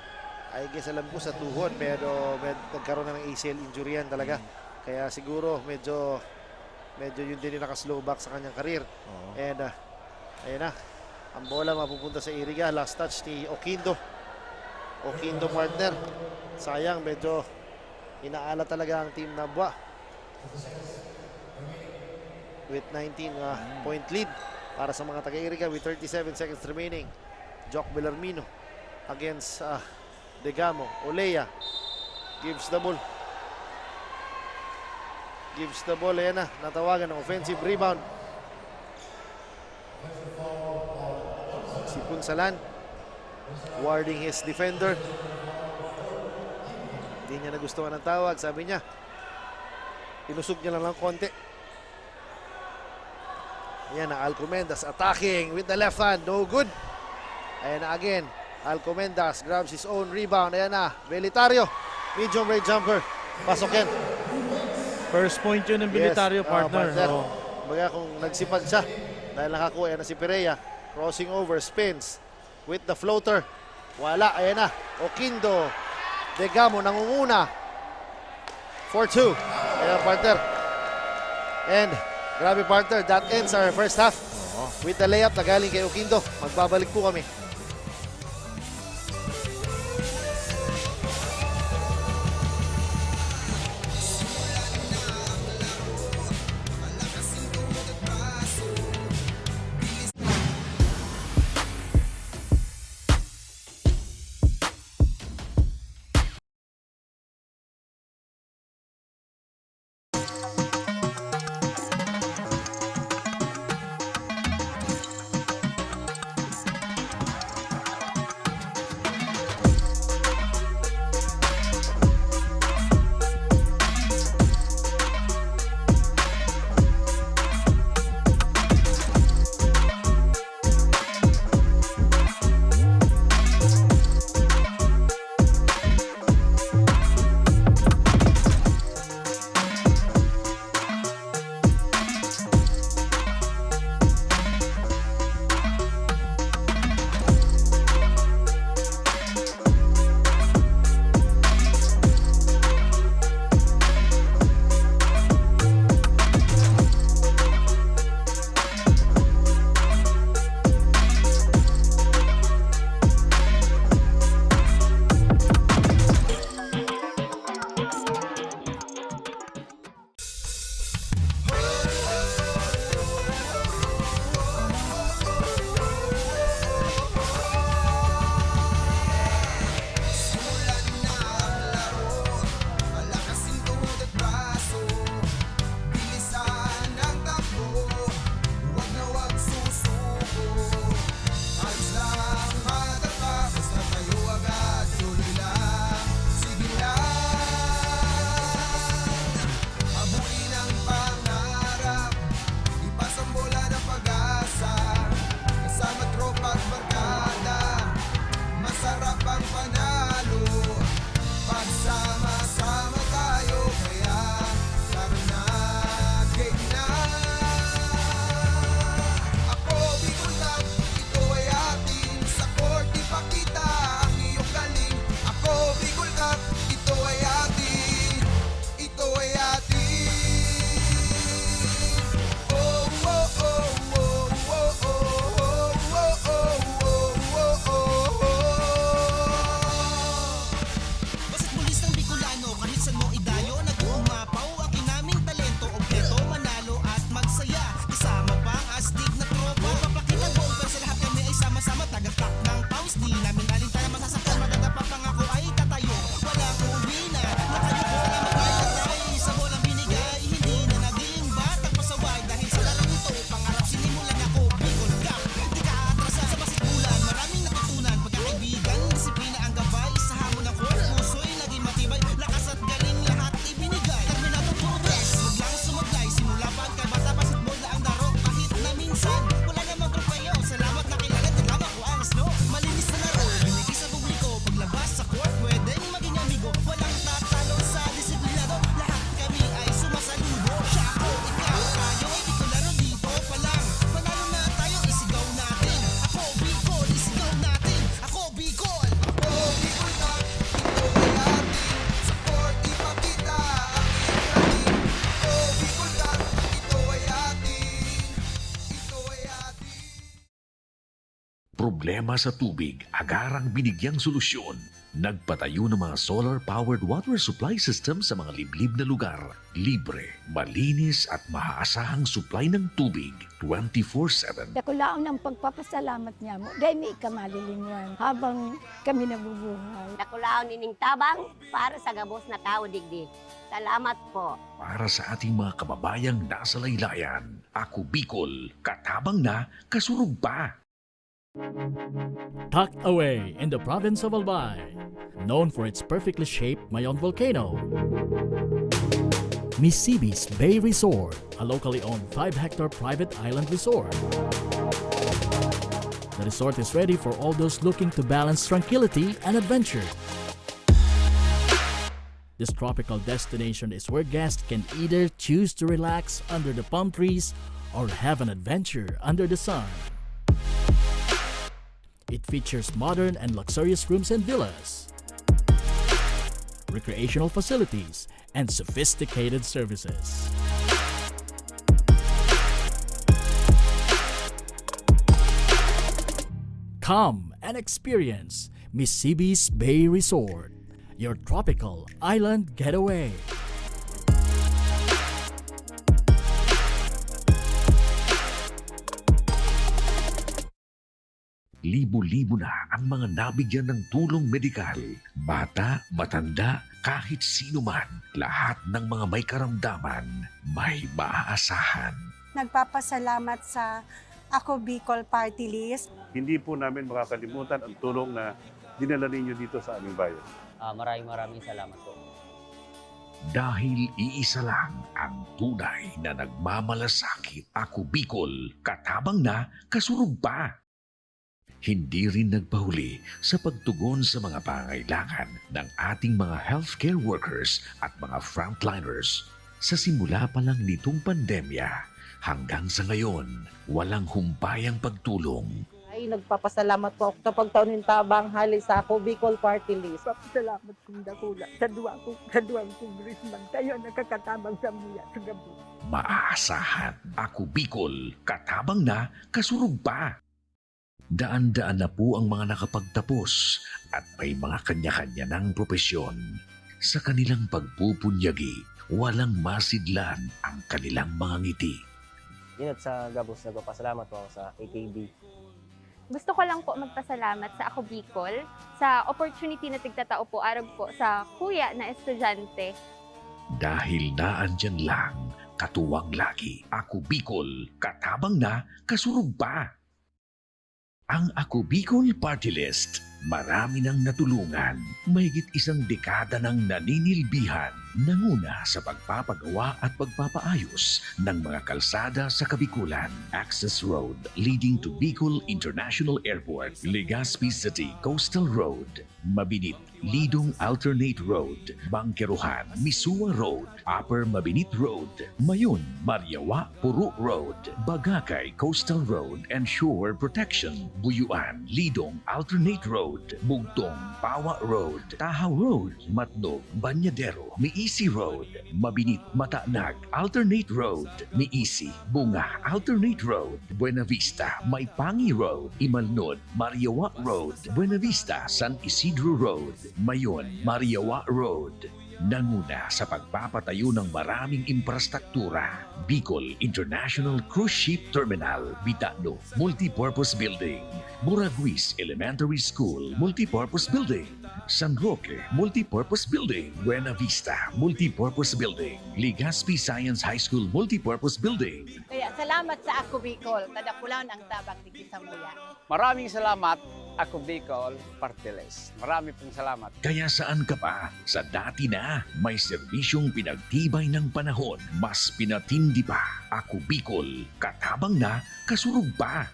Speaker 1: I guess alam ko sa tuhod pero nagkaroon na ng ACL injury yan talaga. Kaya siguro medyo yun din yung nakaslow back sa kanyang karir.
Speaker 2: Oo.
Speaker 1: And ayun na. Ang bola mapupunta sa Iriga. Last touch ni Oquindo. Oquindo partner. Sayang medyo inaala talaga ang team Nabwa. With 19 point lead para sa mga taga-Iriga with 37 seconds remaining. Jock Bellarmino against Degamo. Olea gives the ball. Ayan na, natawagan ng offensive rebound. Si Punsalan warding his defender. Hindi niya nagustuhan ng tawag. Sabi niya, inusog niya lang ng konti. Ayan na, Alcomendas attacking with the left hand. No good. Ayan na again. Alcomendas grabs his own rebound. Ayan na, Belitario. Medium range jumper. Pasok yan.
Speaker 2: First point yun ng Belitario,
Speaker 1: Yes,
Speaker 2: partner. Oo.
Speaker 1: Baga kung nagsipag siya dahil nakakuha, ayan na si Perea. Crossing over, spins with the floater. Wala, ayan na. Oquindo. Degamo nangunguna. 4-2. Ayan, partner. And grabe, partner. That ends our first half with the layup na galing kay Oquindo. Magbabalik po kami.
Speaker 4: problema sa tubig, agarang binigyang solusyon. Nagpatayo ng mga solar-powered water supply system sa mga liblib na lugar. Libre, malinis at maaasahang supply ng tubig 24/7.
Speaker 5: Dakulaon ang pagpapasalamat niya mo. Dahil may ikamalilingan habang kami nabubuhay.
Speaker 6: Nakulaon nining tabang para sa gabos na tao digdi. Salamat po.
Speaker 4: Para sa ating mga kababayang nasa laylayan, Ako Bicol, katabang na, kasurug pa.
Speaker 7: Tucked away in the province of Albay, known for its perfectly shaped Mayon volcano, Misibis Bay Resort, a locally owned 5-hectare private island resort. The resort is ready for all those looking to balance tranquility and adventure. This tropical destination is where guests can either choose to relax under the palm trees or have an adventure under the sun. It features modern and luxurious rooms and villas, recreational facilities, and sophisticated services. Come and experience Misibis Bay Resort, your tropical island getaway.
Speaker 4: Libo-libo na ang mga nabigyan ng tulong medikal. Bata, matanda, kahit sino man, lahat ng mga may karamdaman, may maaasahan.
Speaker 8: Nagpapasalamat sa Ako Bicol Party List.
Speaker 9: Hindi po namin makakalimutan ang tulong na dinala ninyo dito sa aming bayan.
Speaker 6: Maraming salamat po.
Speaker 4: Dahil iisa lang ang tunay na nagmamalasakit. Ako Bicol, katabang na, kasurug pa. Hindi rin nagpahuli sa pagtugon sa mga pangailangan ng ating mga healthcare workers at mga frontliners. Sa simula pa lang nitong pandemya, hanggang sa ngayon, walang humpayang pagtulong.
Speaker 10: Ay, nagpapasalamat po ako sa pagtaunin tabang hali sa Ako Bicol Party List.
Speaker 5: Papasalamat kong dakula sa duwang congressman. Kayo nakakatabang sa miya sa gabi.
Speaker 4: Maaasahan. Ako Bicol, katabang na, kasurug pa. Daan-daan na po ang mga nakapagtapos at may mga kanya-kanya ng propesyon. Sa kanilang pagpupunyagi, walang masidlan ang kanilang mga ngiti.
Speaker 11: Dinat sa Gabos, nagpapasalamat po ako sa AKB.
Speaker 12: Gusto ko lang po magpasalamat sa Ako Bicol sa opportunity na tigtatao po arab po sa kuya na estudyante.
Speaker 4: Dahil naandyan lang, katuwang lagi. Ako Bicol, katabang na, kasurug pa. Ang Ako Bicol Party List, marami nang natulungan. Mahigit 1 dekada nang naninilbihan, nanguna sa pagpapagawa at pagpapaayos ng mga kalsada sa Kabikulan. Access Road leading to Bicol International Airport, Legazpi City Coastal Road, Mabinit, Lidong Alternate Road, Bangkeruhan, Misua Road, Upper Mabinit Road, Mayon, Mariawa, Puro Road, Bagakay Coastal Road and Shore Protection, Buyuan, Lidong Alternate Road, Bugtong, Pawa Road, Tahaw Road, Matnog, Banyadero, Miisi Road, Mabinit, Matanag, Alternate Road, Miisi, Bunga, Alternate Road, Buena Vista, Maipangi Road, Imalnod, Mariawa Road, Buena Vista, San Isidro Road, Mayon, Mariawa Road. Nanguna sa pagpapatayo ng maraming infrastruktura. Bicol International Cruise Ship Terminal, Bitano, Multipurpose Building, Buraguis Elementary School, Multipurpose Building, San Roque, Multipurpose Building, Buena Vista, Multipurpose Building, Legazpi Science High School, Multipurpose Building.
Speaker 10: Kaya salamat sa Ako Bicol, kadakulan ang tabang ni Kisamuya.
Speaker 11: Maraming salamat, Ako Bicol Party List. Marami pong salamat.
Speaker 4: Kaya saan ka pa? Sa dati na, may serbisyong pinagtibay ng panahon. Mas pinatindi pa. Ako Bicol, katabang na, kasurug pa.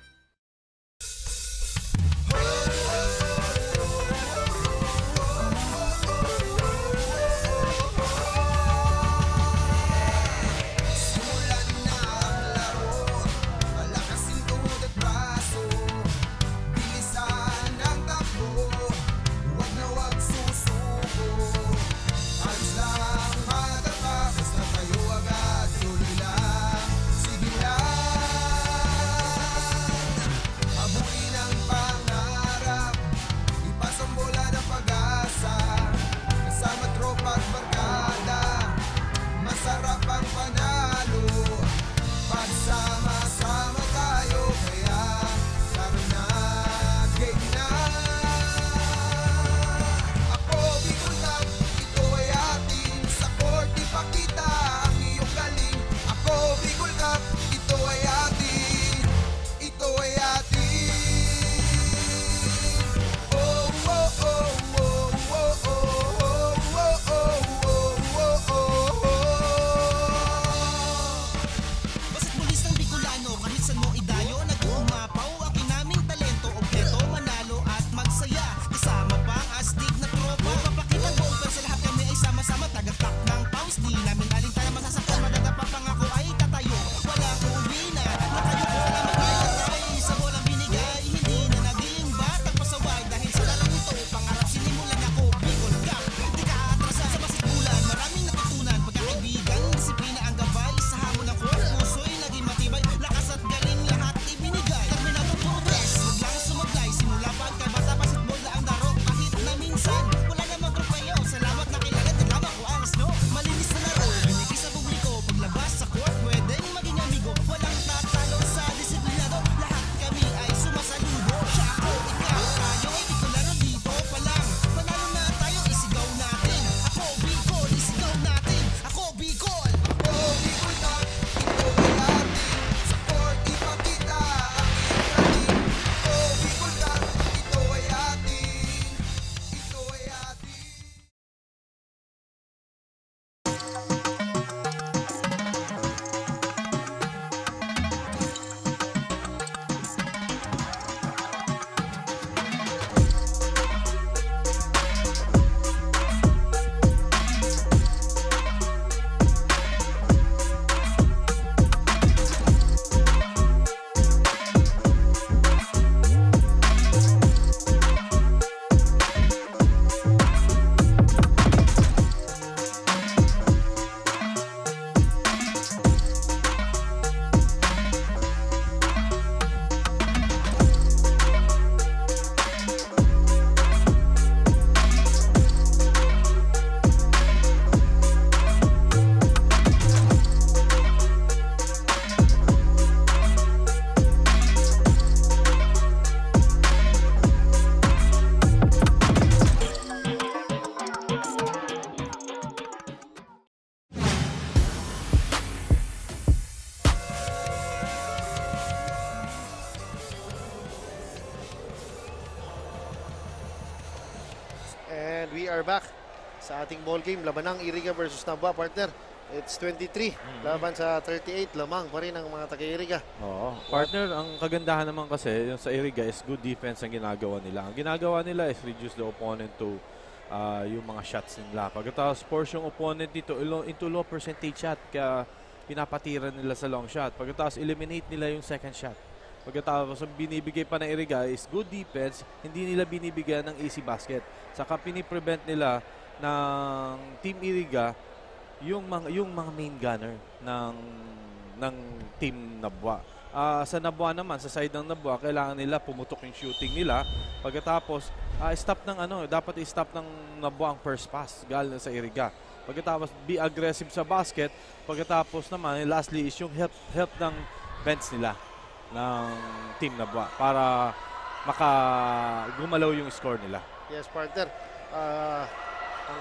Speaker 1: And we are back sa ating ball game. Labanang Iriga versus Nabua, partner. It's 23 laban sa 38. Lamang pa rin ang mga taga-Iriga.
Speaker 2: Oo. Partner, ang kagandahan naman kasi yung sa Iriga is good defense ang ginagawa nila. Ang ginagawa nila is reduce the opponent to yung mga shots nila. Pagkatapos force yung opponent dito into low percentage shot, kaya pinapatira nila sa long shot. Pagkatapos eliminate nila yung second shot. Pagkatapos ang binibigay pa ng Iriga is good defense, hindi nila binibigyan ng easy basket. Saka piniprevent nila ng Team Iriga yung mga main gunner ng Team Nabua. Sa Nabua naman, sa side ng Nabua, kailangan nila pumutok yung shooting nila. Pagkatapos dapat i-stop ng Nabua ang first pass galing sa Iriga. Pagkatapos be aggressive sa basket. Pagkatapos naman, lastly is yung help ng bench nila ng Team Nabua para gumalaw yung score nila.
Speaker 1: Yes, partner. Ang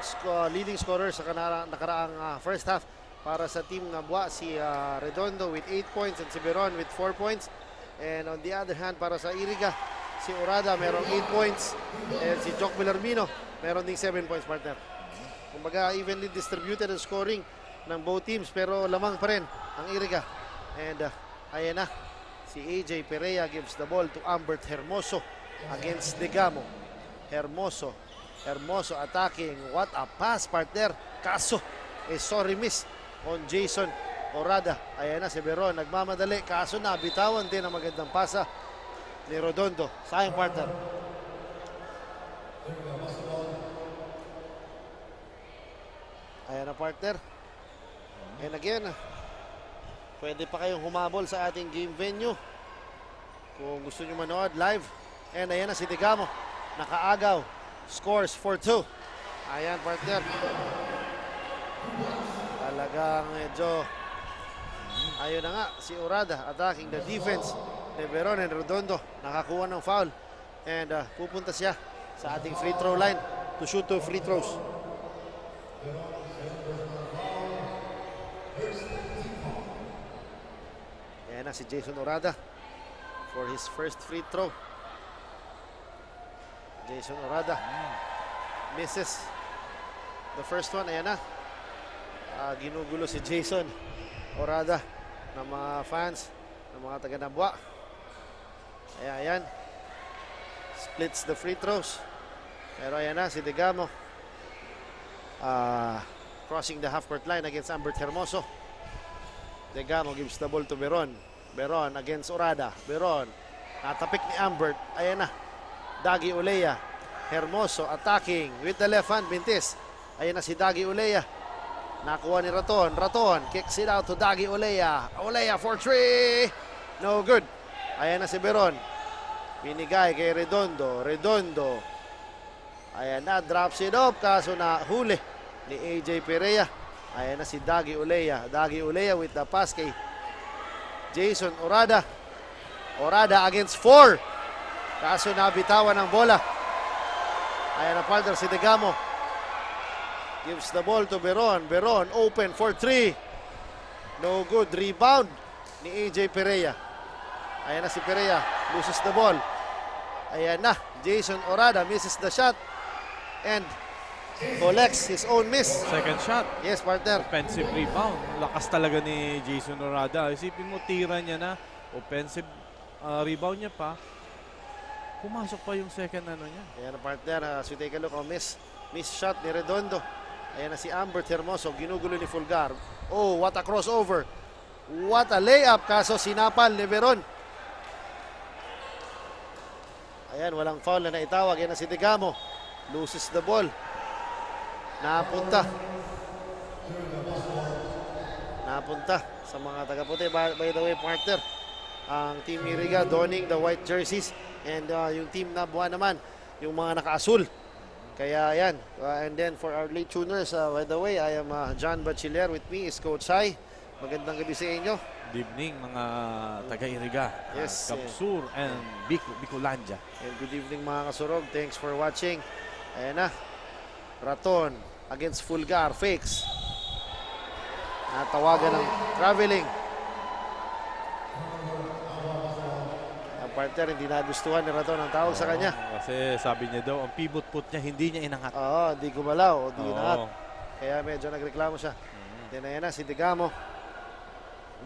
Speaker 1: leading scorer sa nakaraang first half para sa Team Nabua, si Redondo with 8 points and si Beron with 4 points. And on the other hand, para sa Iriga, si Orada merong 8 points and si Jock Villarmino meron ding 7 points, partner. Kumbaga, evenly distributed ang scoring ng both teams, pero lamang pa rin ang Iriga. And ayan na, si AJ Perea gives the ball to Ambert Hermoso against Degamo. Hermoso attacking. What a pass, partner. Kaso, sorry miss on Jason Orada. Ayan na si Beron, nagmamadali. Kaso nabitawan din ang magandang pasa ni Redondo. Sayang, partner. Ayan na, partner. And again, pwede pa kayong humabol sa ating game venue kung gusto nyo manood live. And ayan na si Degamo, nakaagaw, scores 4-2. Ayan, partner. Talagang medyo ayun na nga, si Orada attacking the defense ni Beron and Redondo, nakakuha ng foul. And pupunta siya sa ating free throw line to shoot 2 free throws. Ayan na si Jason Orada for his first free throw. Jason Orada misses the first one. Ayan na, ginugulo si Jason Orada ng mga fans, ng mga taga Nabua. Ayan, splits the free throws. Pero ayan na si Degamo, crossing the half court line against Ambert Hermoso. Degamo gives the ball to Beron. Beron against Orada. Beron, natapik ni Ambert. Ayan na, Dagi Ulea. Hermoso attacking with the left hand, Bintis. Ayan na si Dagi Ulea. Nakuha ni Raton. Raton kicks it out to Dagi Ulea. Ulea for 3. No good. Ayan na si Beron. Binigay kay Redondo. Redondo. Ayan na, drops it up. Kaso na huli ni AJ Perea. Ayan na si Dagi Ulea. Dagi Ulea with the pass kay Jason Orada. Orada against 4. Kaso nabitawan ng bola. Ayan na, partner, si Degamo. Gives the ball to Beron. Beron open for 3. No good. Rebound ni AJ Perea. Ayan na si Perea. Loses the ball. Ayan na. Jason Orada misses the shot and collects his own miss.
Speaker 2: Second shot.
Speaker 1: Yes, partner.
Speaker 2: Offensive rebound. Lakas talaga ni Jason Orada. Isipin mo, tira niya na. Offensive rebound niya pa. Pumasok pa yung second niya.
Speaker 1: Ayan na, partner. As we take a look, miss shot ni Redondo. Ayan na si Ambert Hermoso. Ginugulo ni Fulgar. Oh, what a crossover. What a layup. Kaso sinapal ni Beron. Ayan, walang foul na naitawag. Ayan na si Degamo. Loses the ball. Napunta sa mga taga-puti. By the way, partner, ang Team Iriga donning the white jerseys, and yung Team Nabua naman yung mga naka-asul. Kaya yan. And then for our late tuners, by the way, I am John Bachiller. With me is Coach Sai. Magandang gabi sa inyo.
Speaker 2: Good evening, mga taga-Iriga.
Speaker 1: Yes.
Speaker 2: Kapsur and Bicolandia.
Speaker 1: And good evening, mga kasurog. Thanks for watching. Ayan na. Raton against Fulgar. Fakes. Natawagan ng traveling. Ang partner, hindi nagustuhan ni Raton ang tawag sa kanya.
Speaker 2: Kasi sabi niya daw, ang pivot put niya, hindi niya inangat.
Speaker 1: Oo, hindi gumalaw, hindi
Speaker 2: Oo.
Speaker 1: inangat. Kaya medyo nagreklamo siya. Then ayan na si Degamo.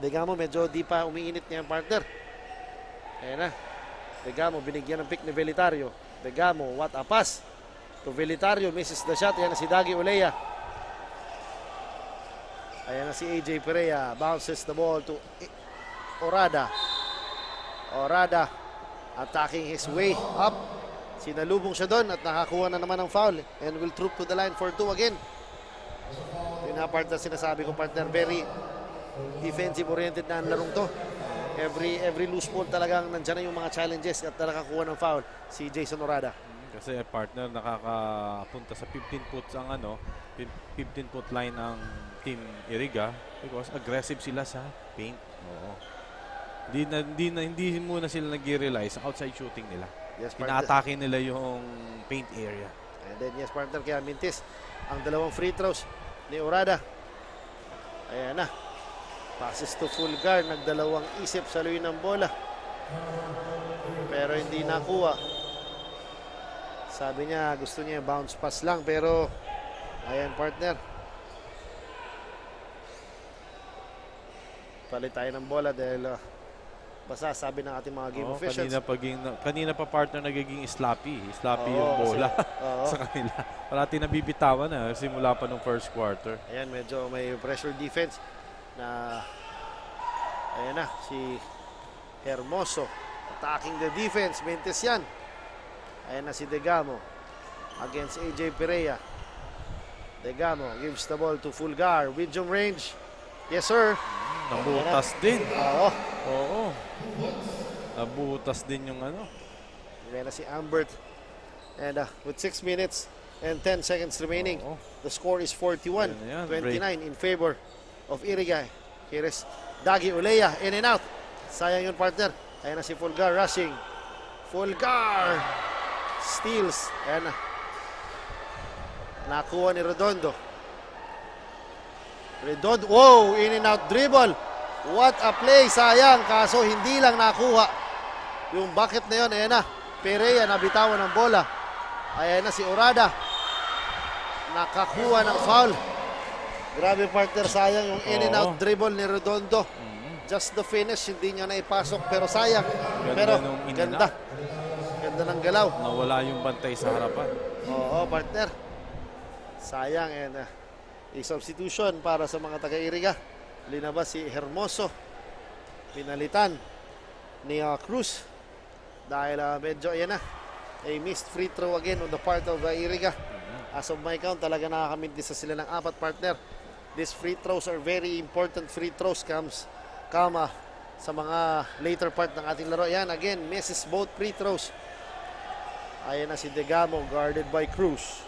Speaker 1: Degamo medyo di pa umiinit niya ang partner. Ayan na. Degamo binigyan ng pick ni Velitario. Degamo, what a pass to Velitario, misses the shot. Ayan na si Dagi Olea. Ayan na si AJ Perea, bounces the ball to Orada. Orada attacking his way up. Sinalubong siya doon at nakakuha na naman ng foul and will troop to the line for 2 again. Yun na part na sinasabi ko, partner, very defensive oriented na ang larong to. Every loose ball talagang nandyan na yung mga challenges at nakakuha ng foul si Jason Orada.
Speaker 2: Kasi partner, nakakapunta sa 15 foot ang 15 foot line ang Team Iriga because aggressive sila sa paint. Oo. Hindi muna sila nag-realize outside shooting nila.
Speaker 1: Yes, partner.
Speaker 2: Inaatake nila yung paint area.
Speaker 1: And then yes, partner, kaya mintis ang dalawang free throws ni Orada. Ayan na. Passes to Fulgar, nagdalawang isip sa luwi ng bola. Pero hindi nakuha. Sabi niya gusto niya bounce pass lang, pero ayan, partner. Palit tayo ng bola dahil basta sabi ng ating mga game officials.
Speaker 2: Kanina pa partner nagiging sloppy
Speaker 1: Oo,
Speaker 2: yung bola
Speaker 1: oo.
Speaker 2: sa kanila. Parati nabibitawan na simula pa nung first quarter.
Speaker 1: Ayan, medyo may pressure defense na ayan na si Hermoso attacking the defense. Mentes yan. Ayan na si Degamo against AJ Perea. Degamo gives the ball to Fulgar. Medium range. Yes, sir.
Speaker 2: Nabutas din.
Speaker 1: Oo.
Speaker 2: Oo. Nabutas din yung
Speaker 1: Ayan na si Ambert. And with 6 minutes and 10 seconds remaining, the score is 41-29 in favor of Iriga. Here is Dagi Olea, in and out. Sayang yun, partner. Ayan na si Fulgar rushing. Fulgar steals. Ayan na. Nakuha ni Redondo. Redondo, wow, in and out dribble. What a play, sayang. Kaso hindi lang nakuha yung bucket na yun. Ayan na, Perea nabitawan ng bola. Ayan na si Orada. Nakakuha ng foul. Grabe, partner, sayang yung in and out dribble ni Redondo. Just the finish, hindi niya naipasok, pero sayang. Pero ganda. Ganda ng galaw.
Speaker 2: Nawala yung bantay sa harapan.
Speaker 1: Oo, partner. Sayang, and a substitution para sa mga taga-Iriga. Linabas si Hermoso. Pinalitan ni Cruz. Dahil medyo, ayan na, a missed free throw again on the part of Iriga. As of my count, talaga nakakamintisa sila ng 4, partner. These free throws are very important free throws kama sa mga later part ng ating laro. Ayan, again, misses both free throws. Ayan na si Degamo, guarded by Cruz.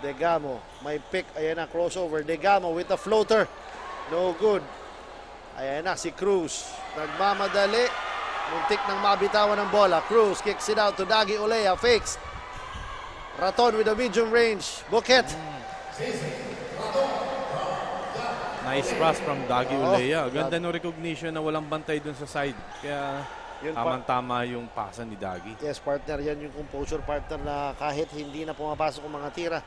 Speaker 1: Degamo, may pick. Ayan na, crossover. Degamo with a floater. No good. Ayan na si Cruz. Nagmamadali. Muntik nang mabitawan ng bola. Cruz kicks it out to Dagi Olea. Fakes. Raton with a medium range. Bucket.
Speaker 2: Nice pass from Dagi Olea. Ganda ng recognition na walang bantay dun sa side. Kaya tamang-tama yung pasa ni Dagi.
Speaker 1: Yes, partner. Yan yung composure, partner, na kahit hindi na pumapasok ang mga tira,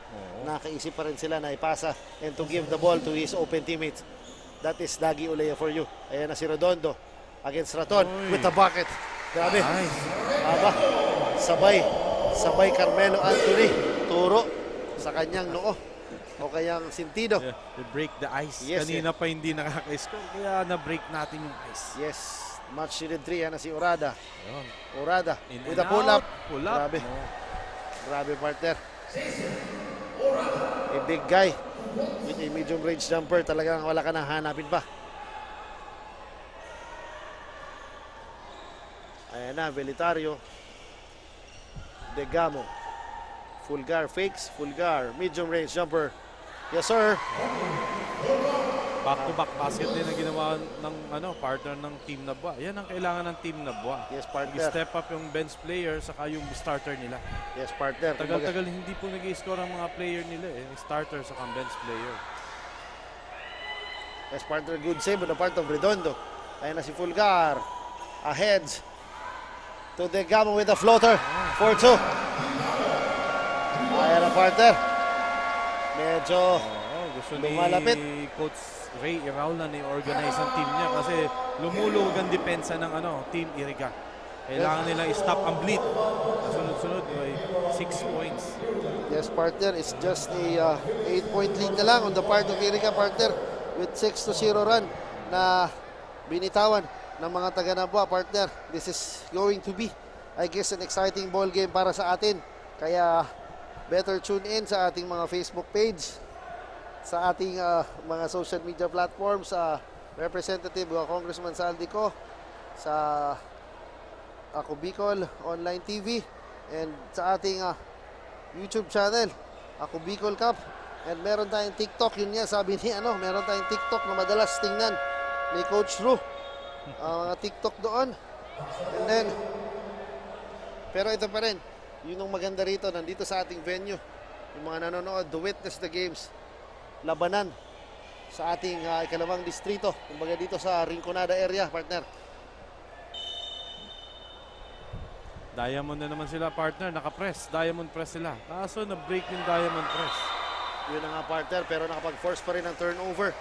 Speaker 1: nakaisip pa rin sila na ipasa and to give the ball to his open teammates. That is Dagi Olea for you. Ayan na si Redondo against Raton with the bucket. Grabe.
Speaker 2: Nice.
Speaker 1: Aba, sabay Carmelo Anthony. Turo sa kanyang noo o kayang sintido.
Speaker 2: Yeah, to break the ice.
Speaker 1: Yes,
Speaker 2: Kanina pa hindi nakaka-score, kaya na-break natin yung ice.
Speaker 1: Yes. Match needed 3. Yan na si Orada.
Speaker 2: Ayun.
Speaker 1: Orada
Speaker 2: In
Speaker 1: with a
Speaker 2: and
Speaker 1: pull-up.
Speaker 2: out. Pull-up.
Speaker 1: Grabe. Grabe, partner. A big guy with a medium range jumper. Talagang wala ka nang hanapin pa. Ayan na, Velitario. Degamo. Fulgar fakes. Fulgar, medium range jumper. Yes, sir.
Speaker 2: Back-to-back basket din na ginawa ng partner ng Team Nabwa. Yan ang kailangan ng Team Nabwa.
Speaker 1: Yes, partner.
Speaker 2: I-step up yung bench player saka yung starter nila.
Speaker 1: Yes, partner.
Speaker 2: Tagal-tagal hindi po nag-i-score ang mga player nila eh. Starter saka bench player.
Speaker 1: Yes, partner. Good save on the part of Redondo. Ayan na si Fulgar. Ahead. to Degamo with the floater. 4-2. Ayan ang partner. Medyo
Speaker 2: Gusto
Speaker 1: lumalapit.
Speaker 2: ni Coach Ray Iraul na ni-organize ang team niya kasi lumulog ang depensa ng Team Iriga. Kailangan nila i-stop ang bleed. Sunod-sunod may 6 points.
Speaker 1: Yes, partner. It's just a 8-point lead na lang on the part of Iriga, partner, with 6-0 run na binitawan ng mga taga-Nabua, partner. This is going to be, I guess, an exciting ball game para sa atin. Kaya better tune in sa ating mga Facebook page, sa ating mga social media platforms, sa Representative Congressman Saldico, sa Ako Bicol Online TV, and sa ating YouTube channel, Ako Bicol Cup. And meron tayong TikTok, yun nga, sabi ni meron tayong TikTok na madalas tingnan ni Coach Ru. Mga TikTok doon. And then, pero ito pa rin, yun ang maganda rito, nandito sa ating venue, yung mga nanonood, to witness the games, labanan sa ating ikalawang distrito, kumbaga dito sa Rinconada area, partner.
Speaker 2: Diamond na naman sila, partner. Naka-press. Diamond press sila. Kaso na-break yung diamond press.
Speaker 1: Yun na nga, partner, pero nakapag-force pa rin ng turnover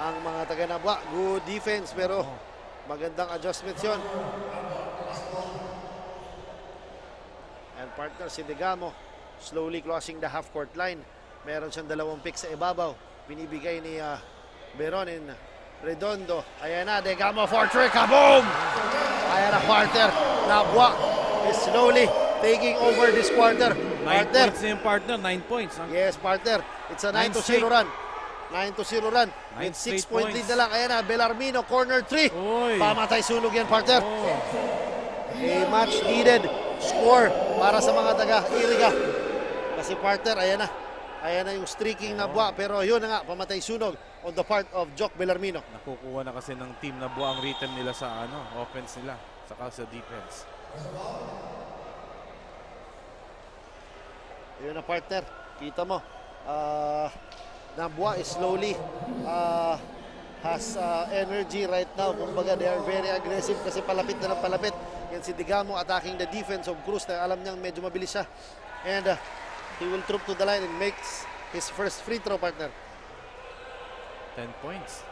Speaker 1: ang mga taga-Nabua. Good defense, pero magandang adjustments yun. And partner, si Degamo slowly crossing the half-court line. Meron siyang 2 picks sa ibabaw. Binibigay ni Beron in Redondo. Ayan na, Degamo for 3. Kaboom! Ayan na, partner. Nabua is slowly taking over this quarter.
Speaker 2: 9
Speaker 1: Partner.
Speaker 2: points na yung partner. 9 points.
Speaker 1: Yes, partner. It's a 9-0 run. 9-0 run. With 6-point lead na lang. Ayan na, Belarmino, corner 3. Pamatay sunog yan, partner. A much needed score para sa mga taga-Iriga. Kasi partner, ayan na. Ayan na yung streaking na buwa. Pero yun na nga, pamatay sunog on the part of Jock Belarmino.
Speaker 2: Nakukuha na kasi ng team na buwa ang rhythm nila sa offense nila. Saka sa defense.
Speaker 1: Yun na, partner. Kita mo. Nabua is slowly has energy right now. Kumbaga, they are very aggressive kasi palapit na ng palapit. Yan si Degamo attacking the defense of Cruz na alam niyang medyo mabilis siya. And he will troop to the line and makes his first free throw, partner.
Speaker 2: 10 points.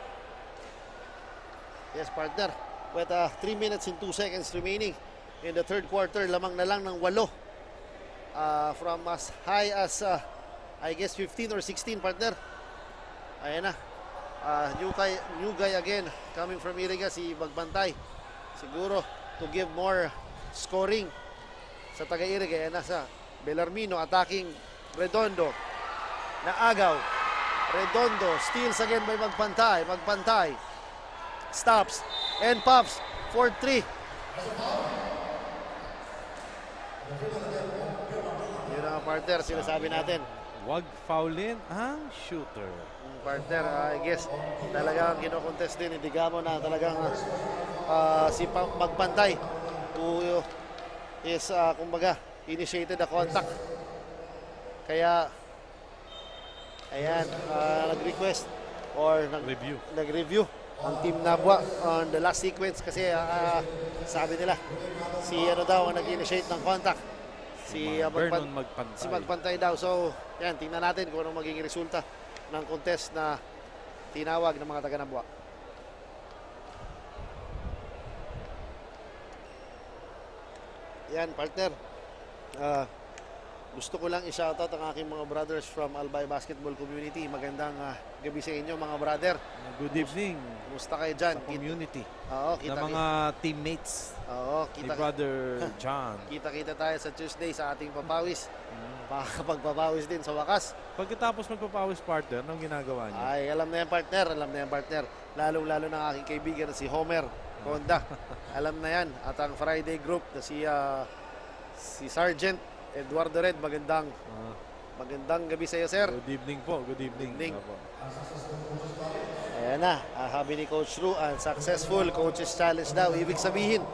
Speaker 1: Yes, partner. With 3 minutes and 2 seconds remaining in the third quarter, lamang na lang ng 8. From as high as, I guess, 15 or 16, partner. Ayan na. New guy again coming from Iriga, si Magbantay. Siguro to give more scoring sa taga-Iriga. Ayan na sa Belarmino attacking Redondo. Naagaw. Redondo steals again by Magbantay. Magbantay stops and pops for 3. Yun ang partner, sinasabi natin.
Speaker 2: Huwag foulin ang shooter.
Speaker 1: Partner, I guess talagang kinokontest din ni Degamo na talagang si Magbantay who is kumbaga initiated the contact. Kaya ayan, nag-request or nag-review ang team Nabua on the last sequence kasi sabi nila si daw ang nag-initiate ng contact, si Magbantay daw. So yan, tingnan natin kung anong magiging resulta ng contest na tinawag ng mga taga Nabua. Yan, partner, gusto ko lang i-shoutout ang aking mga brothers from Albay Basketball Community. Magandang gabi sa inyo, mga brother.
Speaker 2: Good evening.
Speaker 1: Kumusta kayo dyan?
Speaker 2: Sa community.
Speaker 1: Oo,
Speaker 2: ng mga teammates.
Speaker 1: Oo,
Speaker 2: ni Brother John.
Speaker 1: Kita-kita tayo sa Tuesday sa ating papawis. Makakapagpapawis din sa wakas.
Speaker 2: Pagkatapos magpapawis, partner, anong ginagawa niyo?
Speaker 1: Ay, alam na yan, partner. Alam na yan, partner. Lalong-lalo ng aking kaibigan na si Homer Honda. Alam na yan. At ang Friday group na si Sergeant Eduardo Red. Magandang gabi sa iyo, sir.
Speaker 2: Good evening po. Good evening.
Speaker 1: Ayan na. Sabi ni Coach Ru, ang successful coaches challenge daw. Ibig sabihin,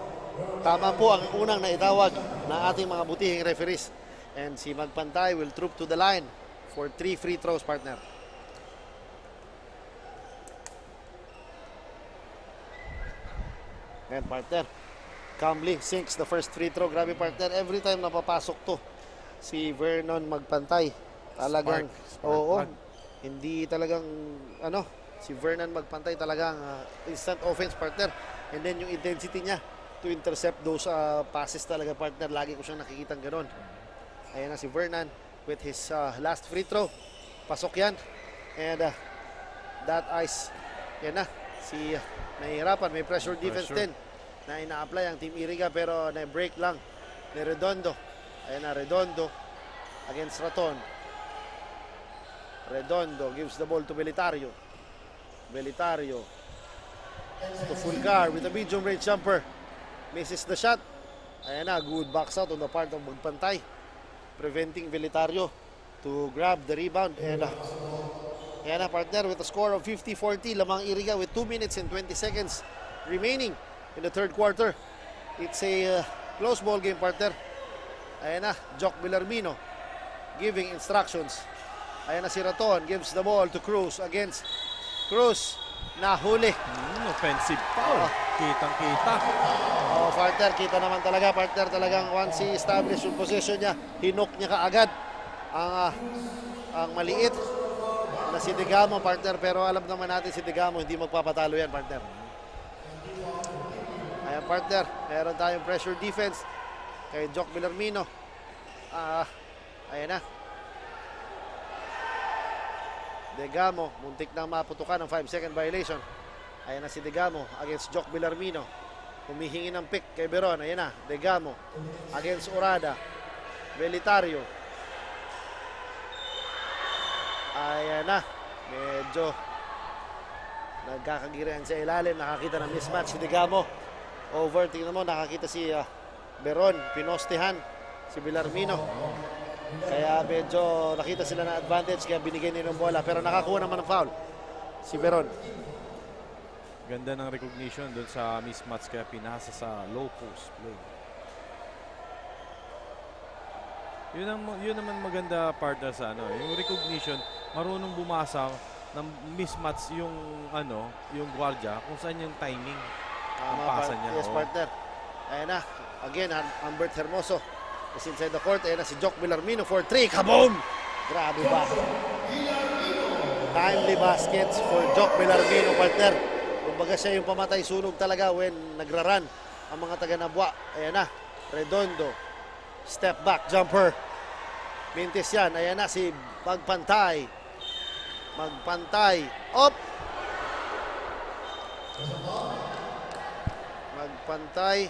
Speaker 1: tama po ang unang naitawag ng ating mga butihing referees. And si Magpantay will troop to the line for 3 free throws, partner. Ayan, partner. calmly sinks the first free throw. Grabe partner, every time napapasok to si Vernon magpantay. Talagang, oo, hindi talagang, si Vernon magpantay talagang instant offense partner. And then yung intensity niya to intercept those passes talaga partner. Lagi ko siyang nakikitang ganon. Ayan na si Vernon with his last free throw. Pasok yan. And that ice, yan na. Nahihirapan, may pressure defense din na ina-apply ang Team Iriga pero na-break lang ni Redondo. Ayan na, Redondo against Raton. Redondo gives the ball to Belitario. Belitario to Fulgar with a medium range jumper. Misses the shot. Ayan na, good box out on the part of Magpantay, preventing Belitario to grab the rebound. And ayan na partner, with a score of 50-40, lamang Iriga with 2 minutes and 20 seconds remaining in the third quarter. It's a close ball game partner. Ayan na, Jock Villarmino giving instructions. Ayan na si Raton, gives the ball to Cruz against Cruz. Nahuli.
Speaker 2: Offensive foul. Kitang-kita.
Speaker 1: Partner, kita naman talaga partner. Talagang once he established yung position niya, hinok niya kaagad ang maliit na si Digamo partner. Pero alam naman natin si Digamo hindi magpapatalo yan partner. Ayan partner, meron tayong pressure defense kay Jock Villarmino. Ayan na. Digamo, muntik nang maputukan ng 5-second violation. Ayan na si Digamo against Jock Villarmino. Humihingi ng pick kay Beron. Ayan na, Digamo against Urada. Belitario. Ayan na, medyo nagkakagirian sa ilalim. Nakakita ng mismatch si Digamo. Over, tingnan mo, nakakita si Beron. Pinostehan si Villarmino. Kaya medyo nakita sila na advantage, kaya binigay nila ng bola. Pero nakakuha naman ng foul si Beron.
Speaker 2: Ganda ng recognition doon sa mismatch, kaya pinasa sa low post play. Yun naman maganda partner sa yung recognition, marunong bumasa ng mismatch yung yung guardia kung saan yung timing ang pasa niya.
Speaker 1: Yes, partner. Ayan na, again, Humbert Hermoso is inside the court. Ayan na si Jock Villarmino for 3. Kaboom! Grabe ba? Timely baskets for Jock Villarmino, partner. Kumbaga siya yung pamatay sunog talaga when nagraran ang mga taga-Nabwa. Ayan na, Redondo. Step back, jumper. Mintis yan. Ayan na si Magpantay. Magpantay. Up! Magpantay.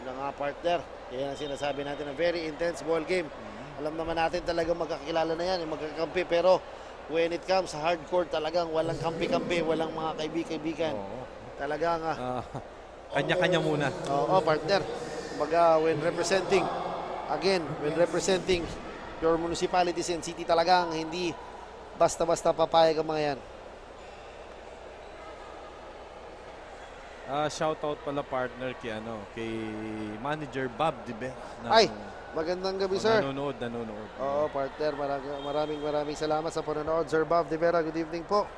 Speaker 1: Yun nga partner. Yan ang sinasabi natin, a very intense ball game. Alam naman natin talagang magkakilala na yan, yung magkakampi. Pero when it comes sa hardcore, talagang walang kampi-kampi, walang mga kaibigan. Talagang
Speaker 2: kanya-kanya muna.
Speaker 1: Oo, partner. Kumbaga, when representing your municipalities and city, talagang hindi basta-basta papayag ang mga yan.
Speaker 2: Shoutout pala partner kay manager Bob Dibe.
Speaker 1: Ay, magandang gabi sir.
Speaker 2: Nanonood.
Speaker 1: Oo partner, maraming salamat sa panonood. Sir Bob Divera, good evening po.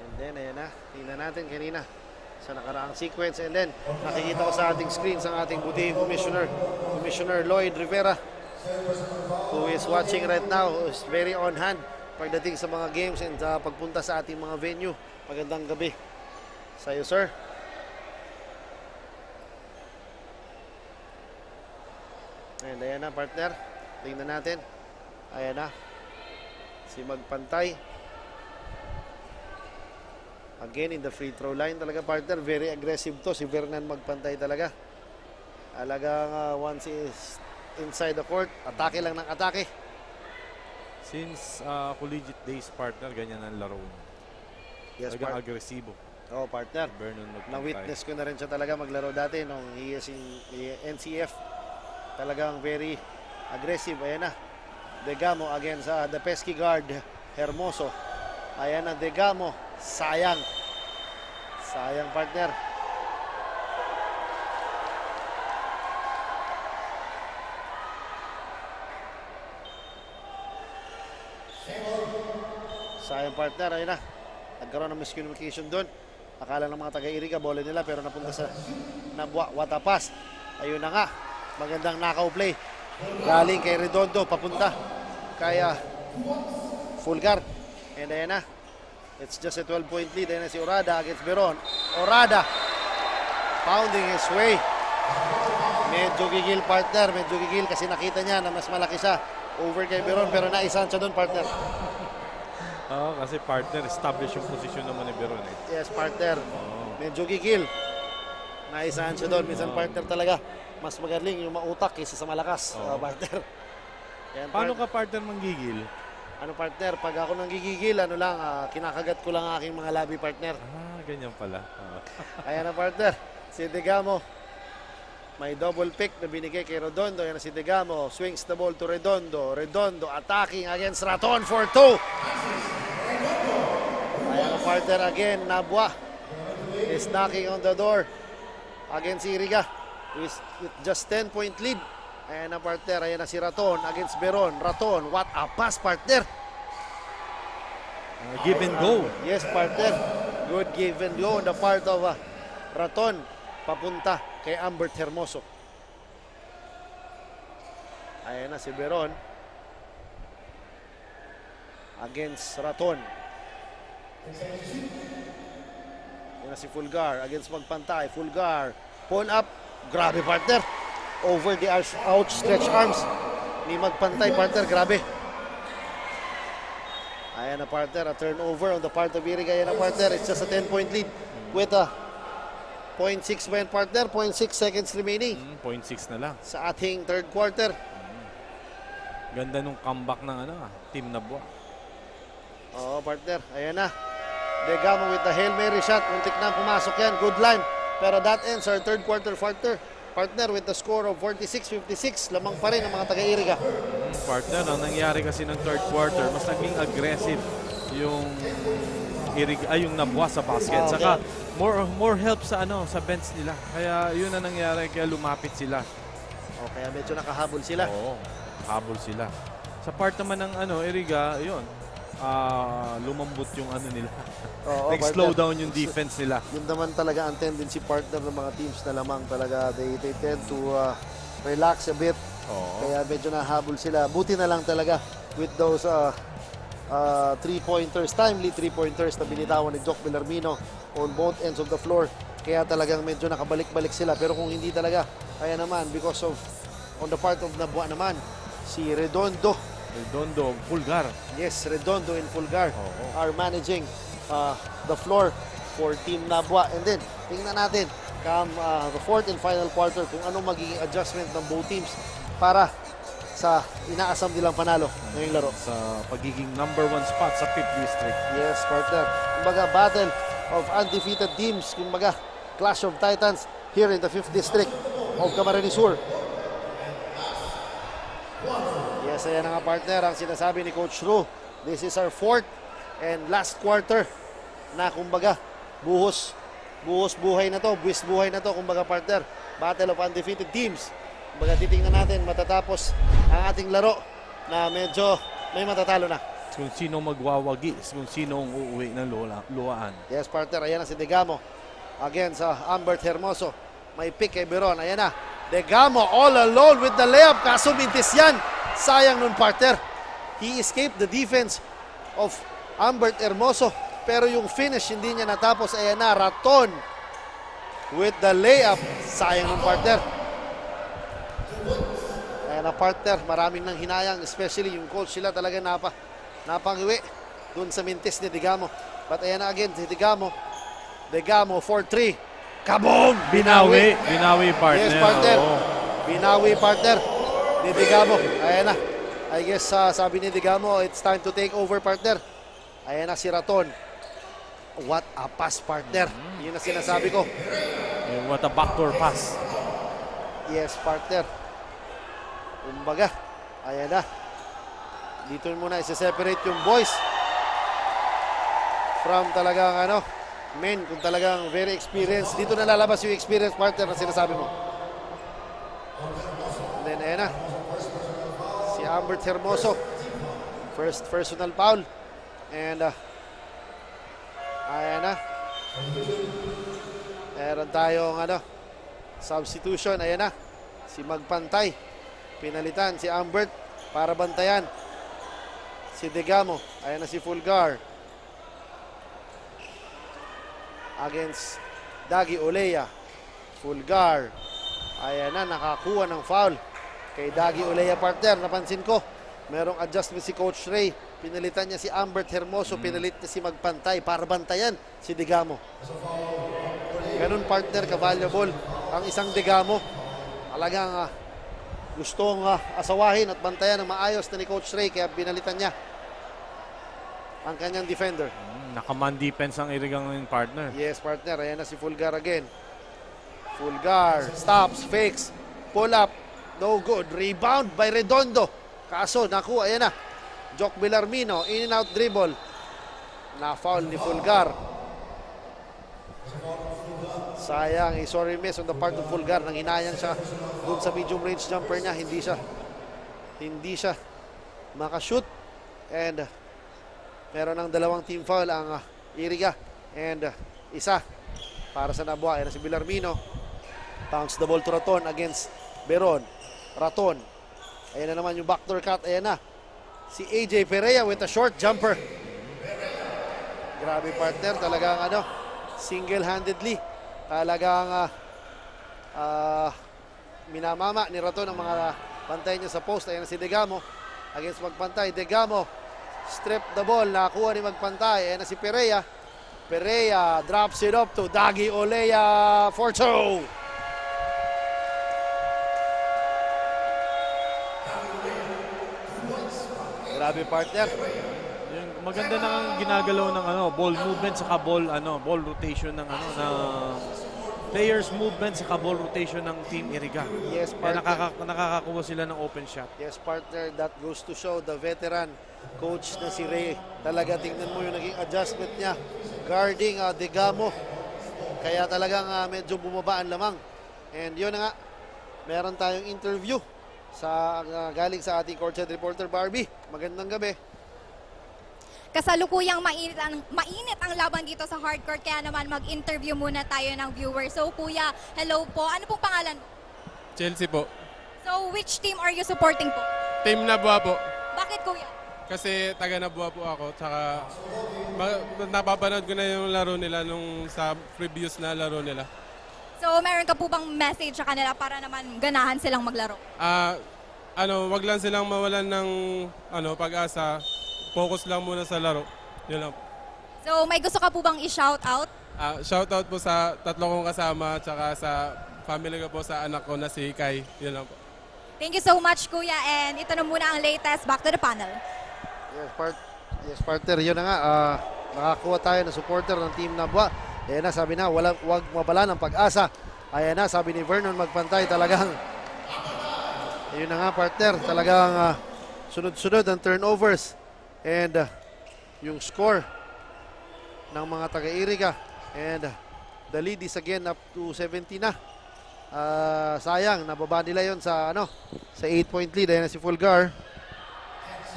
Speaker 1: And then, ayan na, tingnan natin kanina sa nakaraang sequence, and then nakikita ko sa ating screens ang ating butihing Commissioner Lloyd Rivera, who is watching right now, who is very on hand pagdating sa mga games and pagpunta sa ating mga venue. Magandang gabi sa iyo, sir. And ayan na partner, tingnan natin. Ayan na si Magpantay. Again, in the free throw line talaga partner. Very aggressive to. Si Vernon Magpantay talaga. Alagang once is inside the court, atake lang ng atake.
Speaker 2: Since collegiate days partner, ganyan ang laro.
Speaker 1: Yes,
Speaker 2: talagang agresibo.
Speaker 1: Oo, partner.
Speaker 2: Vernon Magpantay.
Speaker 1: Na-witness ko na rin siya talaga maglaro dati nung he is in NCF. Talagang very aggressive. Ayan na. Digamo against the pesky guard, Hermoso. Ayan na, Digamo. Sayang partner. Sayang partner, ayun na. Nagkaroon ng miscommunication doon. Akala ng mga taga-Iriga, bola nila pero napunta sa Nabwa. What a pass. Ayun na nga. Magandang knockout play. Galing kay Redondo, papunta kay Fulgar. And ayan na. It's just a 12-point lead. Ayan na si Orada against Beron. Orada pounding his way. Medyo gigil partner. Medyo gigil kasi nakita niya na mas malaki siya over kay Beron. Pero naisan siya doon partner.
Speaker 2: Oo, kasi partner, establish yung posisyon naman ni Beron eh.
Speaker 1: Yes, partner. Medyo gigil. Naisahan siya doon. Minsan partner talaga. Mas magaling yung mautak kaysa sa malakas, partner. Yan,
Speaker 2: Paano ka partner manggigil?
Speaker 1: Ano partner? Pag ako nang gigigil, ano lang, kinakagat ko lang aking mga labi partner.
Speaker 2: Ganyan pala.
Speaker 1: Ayan na partner. Si Degamo. May double pick na binigay kay Redondo. Ayan na si Degamo. Swings the ball to Redondo. Redondo attacking against Raton for 2. Ayan na partner again. Nabwa is knocking on the door against Iriga with just 10-point lead. Ayan na partner. Ayan na si Raton against Beron. Raton, what a pass partner.
Speaker 2: Give and go.
Speaker 1: Yes partner. Good give and go on the part of Raton. Papunta kay Ambert Hermoso. Ayan na si Beron against Raton. Ayan na si Fulgar against Magpantay. Fulgar, pull up. Grabe partner. Over the outstretched arms ni Magpantay partner. Grabe. Ayan na partner. A turnover on the part of Iriga. Ayan na partner. It's just a 10-point lead with a 0.6 ba yan partner? 0.6 seconds remaining.
Speaker 2: 0.6 na lang.
Speaker 1: Sa ating third quarter.
Speaker 2: Ganda nung comeback ng Team Nabwa.
Speaker 1: Oo partner, ayan na. Degamo with the Hail Mary shot. Muntik na pumasok yan. Good line. Pero that ends our third quarter partner with the score of 46-56. Lamang pa rin ang mga taga-Iriga.
Speaker 2: Partner, ang nangyari kasi ng third quarter, mas naging aggressive yung yung Nabwa sa basket.
Speaker 1: Okay.
Speaker 2: Saka more help sa sa bench nila. Kaya yun ang nangyari, kaya lumapit sila.
Speaker 1: O kaya medyo nakahabol sila.
Speaker 2: Oo, habol sila. Sa part naman ng Iriga, yun. Lumambot yung nila. Nag-slow down yung defense nila.
Speaker 1: Yun naman talaga ang tendency partner ng mga teams na lamang talaga. They tend to relax a bit. Kaya medyo nahabol sila. Buti na lang talaga with those three-pointers, timely three-pointers na binitawan ni Jock Bellarmino on both ends of the floor. Kaya talagang medyo nakabalik-balik sila. Pero kung hindi talaga, kaya naman because of on the part of Nabwa naman, si Redondo,
Speaker 2: Fulgar.
Speaker 1: Yes, Redondo and Fulgar are managing the floor for Team Nabwa. And then, tingnan natin come the fourth and final quarter kung anong magiging adjustment ng both teams para sa inaasam nilang panalo ngayong laro.
Speaker 2: Sa pagiging number 1 spot sa 5th District.
Speaker 1: Yes, partner. Kumbaga, battle of undefeated teams. Kumbaga, Clash of Titans here in the 5th District of Camarines Sur. Yes, ayan na nga partner ang sinasabi ni Coach Ru. This is our fourth and last quarter na kumbaga buhos buhay na to, buwis buhay na to kumbaga partner. Battle of undefeated teams. Kumbaga titingnan natin matatapos ang ating laro na medyo may matatalo na.
Speaker 2: Kung sino magwawagi, kung sino ang uuwi ng luwaan.
Speaker 1: Yes partner, ayan na si Degamo against Ambert Hermoso. May pick kay Beron, ayan na. Degamo all alone with the layup. Kaso mintis yan. Sayang nun partner. He escaped the defense of Ambert Hermoso. Pero yung finish hindi niya natapos. Ayan na, Raton with the layup. Sayang nun partner. Ayan na partner, maraming nang hinayang. Especially yung coach sila talaga napangiwi dun sa mintis ni Degamo. But ayan na again si Degamo. Degamo 4-3. Kaboom!
Speaker 2: Binawi partner.
Speaker 1: Yes partner. Binawi partner ni Degamo. Ayan na. I guess sabi ni Degamo, it's time to take over partner. Ayan na si Raton. What a pass partner. Yun ang sinasabi ko.
Speaker 2: What a backdoor pass.
Speaker 1: Yes partner. Kumbaga, ayan na. Dito muna isa-separate yung boys from talagang men, kung talagang very experienced. Dito na lalabas yung experience partner na sinasabi mo. And then ayan na si Ambert Hermoso First personal foul. And ayan na. Meron tayong substitution. Ayan na. Si Magpantay. Pinalitan si Ambert para bantayan si Degamo. Ayan na si Fulgar. Against Dagi Olea. Fulgar. Ayan na, nakakuha ng foul kay Dagi Olea, partner. Napansin ko, merong adjustment si Coach Ray. Pinalitan niya si Ambert Hermoso, pinalit niya si Magpantay para bantayan si Degamo. Ganun, partner, ka-valuable ang isang Degamo. Talagang gustong asawahin at bantayan ng maayos na ni Coach Ray, kaya pinalitan niya ang kanyang defender.
Speaker 2: Nakaman defense ang Irigang partner.
Speaker 1: Yes, partner. Ayan na si Fulgar again. Fulgar, stops, fakes, pull up, no good. Rebound by Redondo. Kaso, nakuha, ayan na. Jock Bellarmino, in and out dribble. Na-foul ni Fulgar. Sayang, a sorry miss on the part of Fulgar. Nang hinayang siya dun sa medium range jumper niya. Hindi siya makashoot. And meron ng dalawang team foul ang Iriga. And isa para sa Nabua. Ayan na si Bellarmino. Bounce the ball to Raton against Beron. Raton. Ayan na naman yung backdoor cut. Ayan na. Si AJ Perea with a short jumper. Grabe, partner. Talagang single-handedly. Talagang minamama ni Raton ang mga pantay niya sa post. Ayan na si Degamo against Magpantay. Degamo strip the ball. Nakakuha ni Magpantay. Ayan na si Perea. Perea drops it up to Dagi Olea for 2. Grabe, partner.
Speaker 2: Yung maganda na ang ginagalaw ng ball movement saka ball rotation ng players movement saka ball rotation ng Team Iriga.
Speaker 1: Yes,
Speaker 2: kaya
Speaker 1: partner.
Speaker 2: nakakakuha sila ng open shot.
Speaker 1: Yes, partner. That goes to show the veteran coach na si Ray. Talaga tingnan mo yung naging adjustment niya. Guarding Degamo. Kaya talagang medyo bumaba ang lamang. And yun na nga. Meron tayong interview galing sa ating courtside reporter Barbie. Magandang gabi.
Speaker 3: Kasalukuyang mainit ang laban dito sa hardcourt, kaya naman mag-interview muna tayo ng viewers. So kuya, hello po. Ano pong pangalan mo?
Speaker 13: Chelsea po.
Speaker 3: So which team are you supporting po?
Speaker 13: Team Nabua po.
Speaker 3: Bakit kuya?
Speaker 13: Kasi taga Nabua po ako. Tsaka napapanood ko na yung laro nila nung sa previous na laro nila.
Speaker 3: So meron ka po bang message sa kanila para naman ganahan silang maglaro?
Speaker 13: Wag lang silang mawalan ng pag-asa. Focus lang muna sa laro. Yun lang.
Speaker 3: So may gusto ka po bang i-shout out?
Speaker 13: Shout out po sa tatlo kong kasama tsaka sa family ko po, sa anak ko na si Kai. Yun lang po.
Speaker 3: Thank you so much kuya, and ito na muna ang latest. Back to the panel.
Speaker 1: Yes, partner. Yun na nga. Nakakuha tayo ng supporter ng Team Nabua. Ayan na, sabi na, wag mabala ng pag-asa. Ayan na, sabi ni Vernon Magpantay, talagang, ayun na nga, partner, talagang sunod-sunod ang turnovers. And yung score ng mga taga-Iriga. And the lead is again up to 70 na. Sayang, nababa nila yon sa 8-point lead. Ayan na si Fulgar.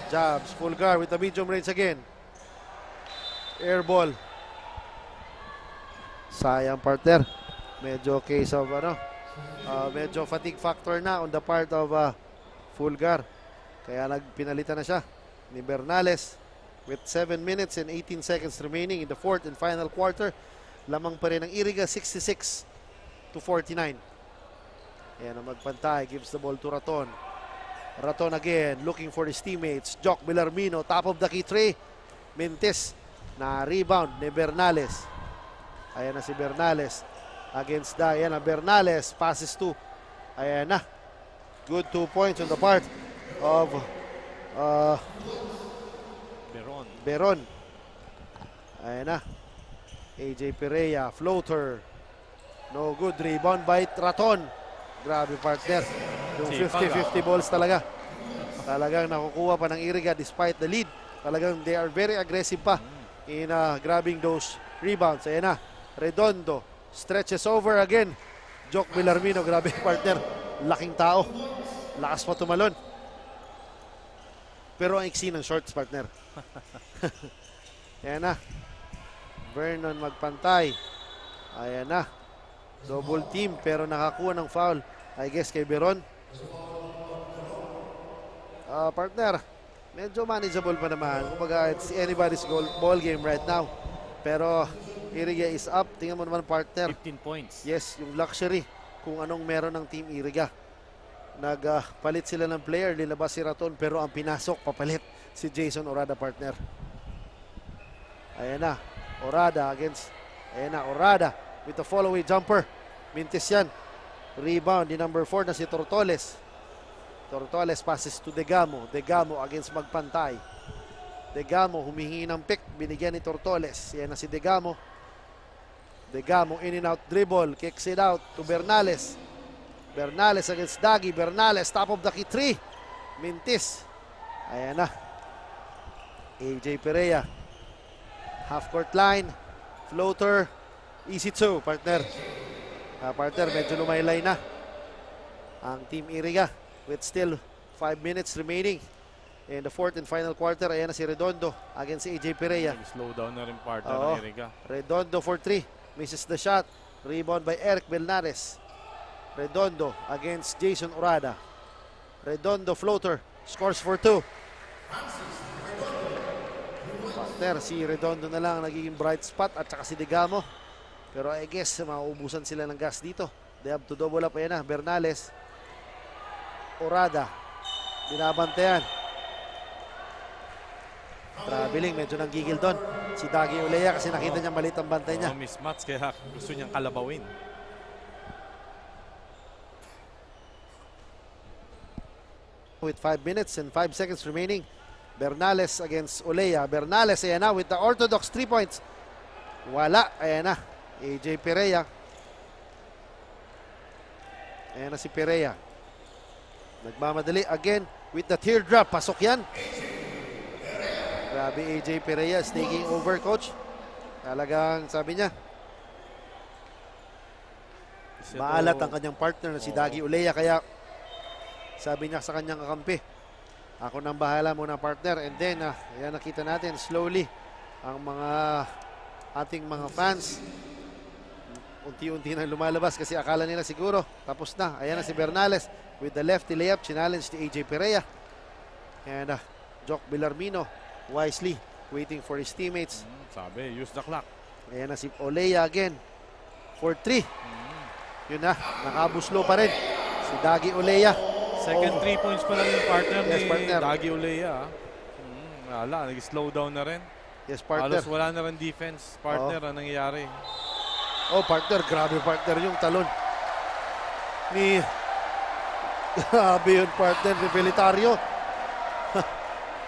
Speaker 1: Jabs, Fulgar with the medium range again. Air ball. Sayang, partner. Medyo case of medyo fatigue factor na on the part of Fulgar. Kaya pinalitan na siya ni Bernales with 7 minutes and 18 seconds remaining in the fourth and final quarter. Lamang pa rin ng Iriga, 66-49. Ayan ang Magpantay, gives the ball to Raton. Raton again, looking for his teammates. Jock Bellarmino, top of the key tray. Mintes, na rebound ni Bernales. Ayan na si Bernales against Ayan na Bernales, passes to. Ayan na. Good 2 points on the part of Beron. Ayan na. AJ Perea, floater. No good. Rebound by Raton. Grabe, partner. Yung 50-50 balls talaga. Talagang nakukuha pa ng Iriga despite the lead. Talagang they are very aggressive pa in grabbing those rebounds. Ayan na. Redondo stretches over again. Jock Bellarmino, grabe, partner. Laking tao. Lakas pa tumalon. pero ang iksi ng shorts, partner. Ayan na. Vernon magpantay. Ayan na. Double team pero nakakuha ng foul. I guess kay Beron. Partner, medyo manageable pa naman. Kumbaga, it's anybody's ball game right now. Pero Iriga is up. Tingnan mo naman, partner.
Speaker 2: 15 points.
Speaker 1: Yes, yung luxury kung anong meron ng Team Iriga. Nagpalit sila ng player, nilabas si Raton, pero ang pinasok, papalit si Jason Orada, partner. Ayan na, Orada against, ayan na, Orada with the follow-away jumper. Mintis yan. Rebound, di number 4 na si Tortoles. Tortoles passes to Degamo. Degamo against Magpantay. Degamo humihingi ng pick, binigyan ni Tortoles. Ayan na si Degamo. Degamo in and out dribble, kicks it out to Bernales. Bernales against Dagi. Bernales, top of the key 3. Mintis. Ayan na. AJ Perea. Half court line. Floater. Easy 2, partner. Partner, medyo lumaylay na ang Team Iriga with still 5 minutes remaining in the fourth and final quarter. Ayan na si Redondo against si AJ Perea.
Speaker 2: Slow down na rin partner ng Iriga.
Speaker 1: Redondo for 3. Misses the shot. Rebound by Eric Belnares. Redondo against Jason Orada. Redondo floater. Scores for 2. Partner, si Redondo na lang nagiging bright spot at saka si Degamo. Pero I guess mauubusan sila ng gas dito. They have to double up. Ayan na, Bernales. Orada. Binabantayan. Traveling, medyo nanggigil doon. Si Dagi Ulea kasi nakita niya maliit ang bantay niya.
Speaker 2: Mismatch kaya gusto niyang kalabawin.
Speaker 1: With 5 minutes and 5 seconds remaining. Bernales against Ulea. Bernales, ayan na, with the orthodox 3 points. Wala, ayan na. AJ Perea. Ayan na si Perea. Nagmamadali again with the teardrop. Pasok yan. Grabe, AJ Perea is taking over, coach. Talagang sabi niya, maalat ang kanyang partner na si Dagi Ulea. Kaya sabi niya sa kanyang kakampi, ako nang bahala muna, partner. And then, ayan, nakita natin slowly ang mga ating mga fans unti-unti na lumalabas kasi akala nila siguro tapos na. Ayan na si Bernales with the lefty layup, challenge ni AJ Perea. And Jock Villarmino wisely waiting for his teammates.
Speaker 2: Sabi, use the clock.
Speaker 1: Ayan na si Olea again for 3. Yun na, nakabuslo pa rin si Dagi Olea.
Speaker 2: Second 3 points pa lang yung partner
Speaker 1: Yes,
Speaker 2: ni
Speaker 1: partner.
Speaker 2: Dagi Ulea. Wala, nag-slow down na rin.
Speaker 1: Yes, partner.
Speaker 2: Halos wala na rin defense, partner, ang nangyayari.
Speaker 1: Oh, partner, grabe, partner, yung talon ni grabe yun, partner, ni Belitario.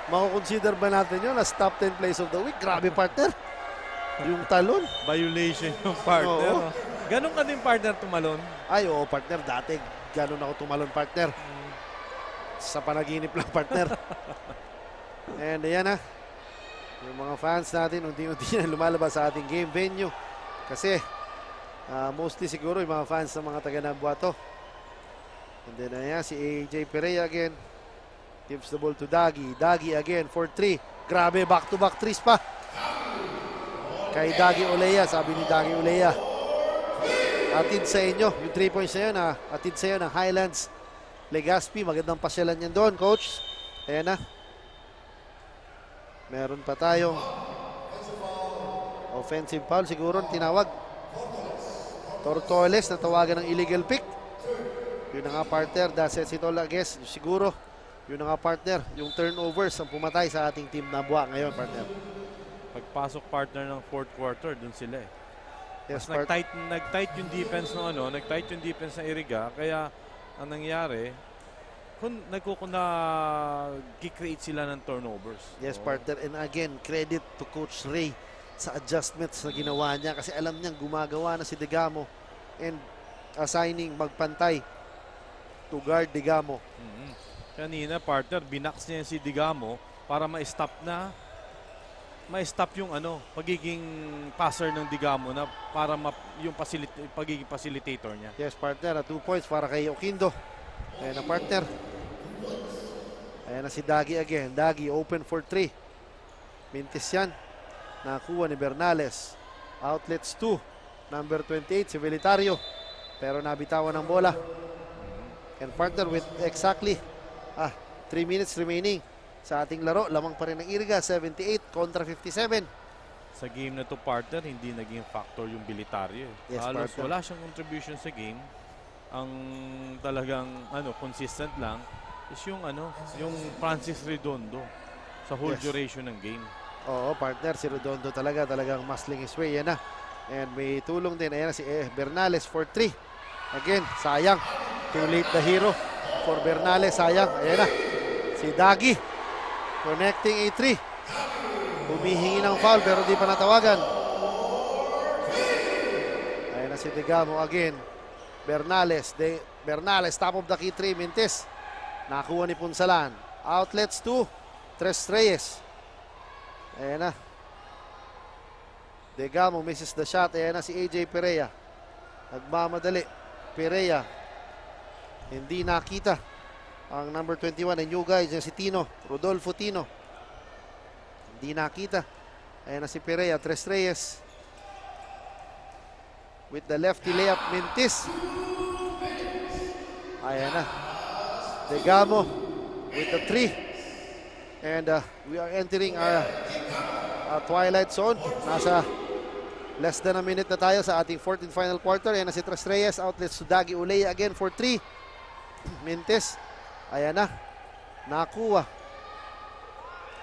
Speaker 1: Mako-consider ba natin yun as top 10 plays of the week? Grabe, partner, yung talon.
Speaker 2: Violation yung partner.
Speaker 1: Oo.
Speaker 2: Ganon ka din, partner, tumalon?
Speaker 1: Ay, oo, partner, dati ganon ako tumalon, partner. Sa panaginip lang, partner. And ayan na, yung mga fans natin unti-unti na lumalabas sa ating game venue kasi mostly siguro yung mga fans ng mga taga-Nabuato. And then ayan si AJ Perea again, gives the ball to Dagi. Dagi again for 3. Grabe, back-to-back threes pa kay Dagi Ulea. Sabi ni Dagi Ulea, atid sa inyo yung 3 points na yun, atid sa inyo ng Highlands Legazpi. Magandang pasyalan yan doon, coach. Ayan na, meron pa tayong offensive foul siguro tinawag. Tortoles na tawagan ng illegal pick. Yun na nga, partner. That's it, I guess. Siguro, yun na nga, partner. Yung turnovers ang pumatay sa ating team na buwa ngayon, partner.
Speaker 2: Pagpasok, partner, ng fourth quarter, dun sila eh.
Speaker 1: Yes,
Speaker 2: nag-tight yung defense ng nag-tight yung defense ng Iriga. Kaya, ang nangyari, nag-create sila ng turnovers.
Speaker 1: Yes, partner. And again, credit to Coach Ray sa adjustments na ginawa niya kasi alam niyang gumagawa na si Degamo and assigning Magpantay to guard Degamo.
Speaker 2: Kanina, partner, binax niya si Degamo para ma-stop yung pagiging passer ng Degamo na para yung pagiging facilitator niya.
Speaker 1: Yes, partner. 2 points para kay Oquindo. Ayan na, partner. Ayan na si Dagi again. Dagi open for 3. Mintis yan. Nakuha ni Bernales. Outlets 2. Number 28 si Velitario. Pero nabitawan ng bola. And partner with exactly 3 minutes remaining sa ating laro. Lamang pa rin ng Iriga. 78 kontra 57.
Speaker 2: Sa game na to, partner, hindi naging factor yung Velitario.
Speaker 1: Yes,
Speaker 2: Halos
Speaker 1: partner.
Speaker 2: wala siyang contribution sa game. Ang talagang consistent lang is yung Francis Redondo sa whole
Speaker 1: Yes.
Speaker 2: duration ng game.
Speaker 1: Oo, partner. Si Redondo talagang muscling his way. Yan na. And may tulong din. Ayan na si Bernales for 3. Again, sayang. Too late the hero for Bernales. Sayang. Ayan na. Si Dagi. Connecting a 3. Humihingi ng foul pero di pa natawagan. Ayan na si Degamo again. Bernales. Bernales, top of the key 3. Mintis. Nakuha ni Punsalan. Outlets 2. Tres Reyes. Ayan na. Degamo misses the shot. Ayan na si AJ Perea. Nagmamadali. Perea. Hindi nakita ang number 21 ng new guys. Yung si Tino. Rodolfo Tino. Hindi nakita. Ayan na si Perea. Tres Reyes. With the lefty layup. Mintis. Ayan na. Degamo with the 3. And we are entering our twilight zone. Nasa less than a minute na tayo sa ating 4th and final quarter. Ayan na si Tres Reyes. Outlets to Dagi Ulay again for 3. Mintis. Ayan na. Nakuha.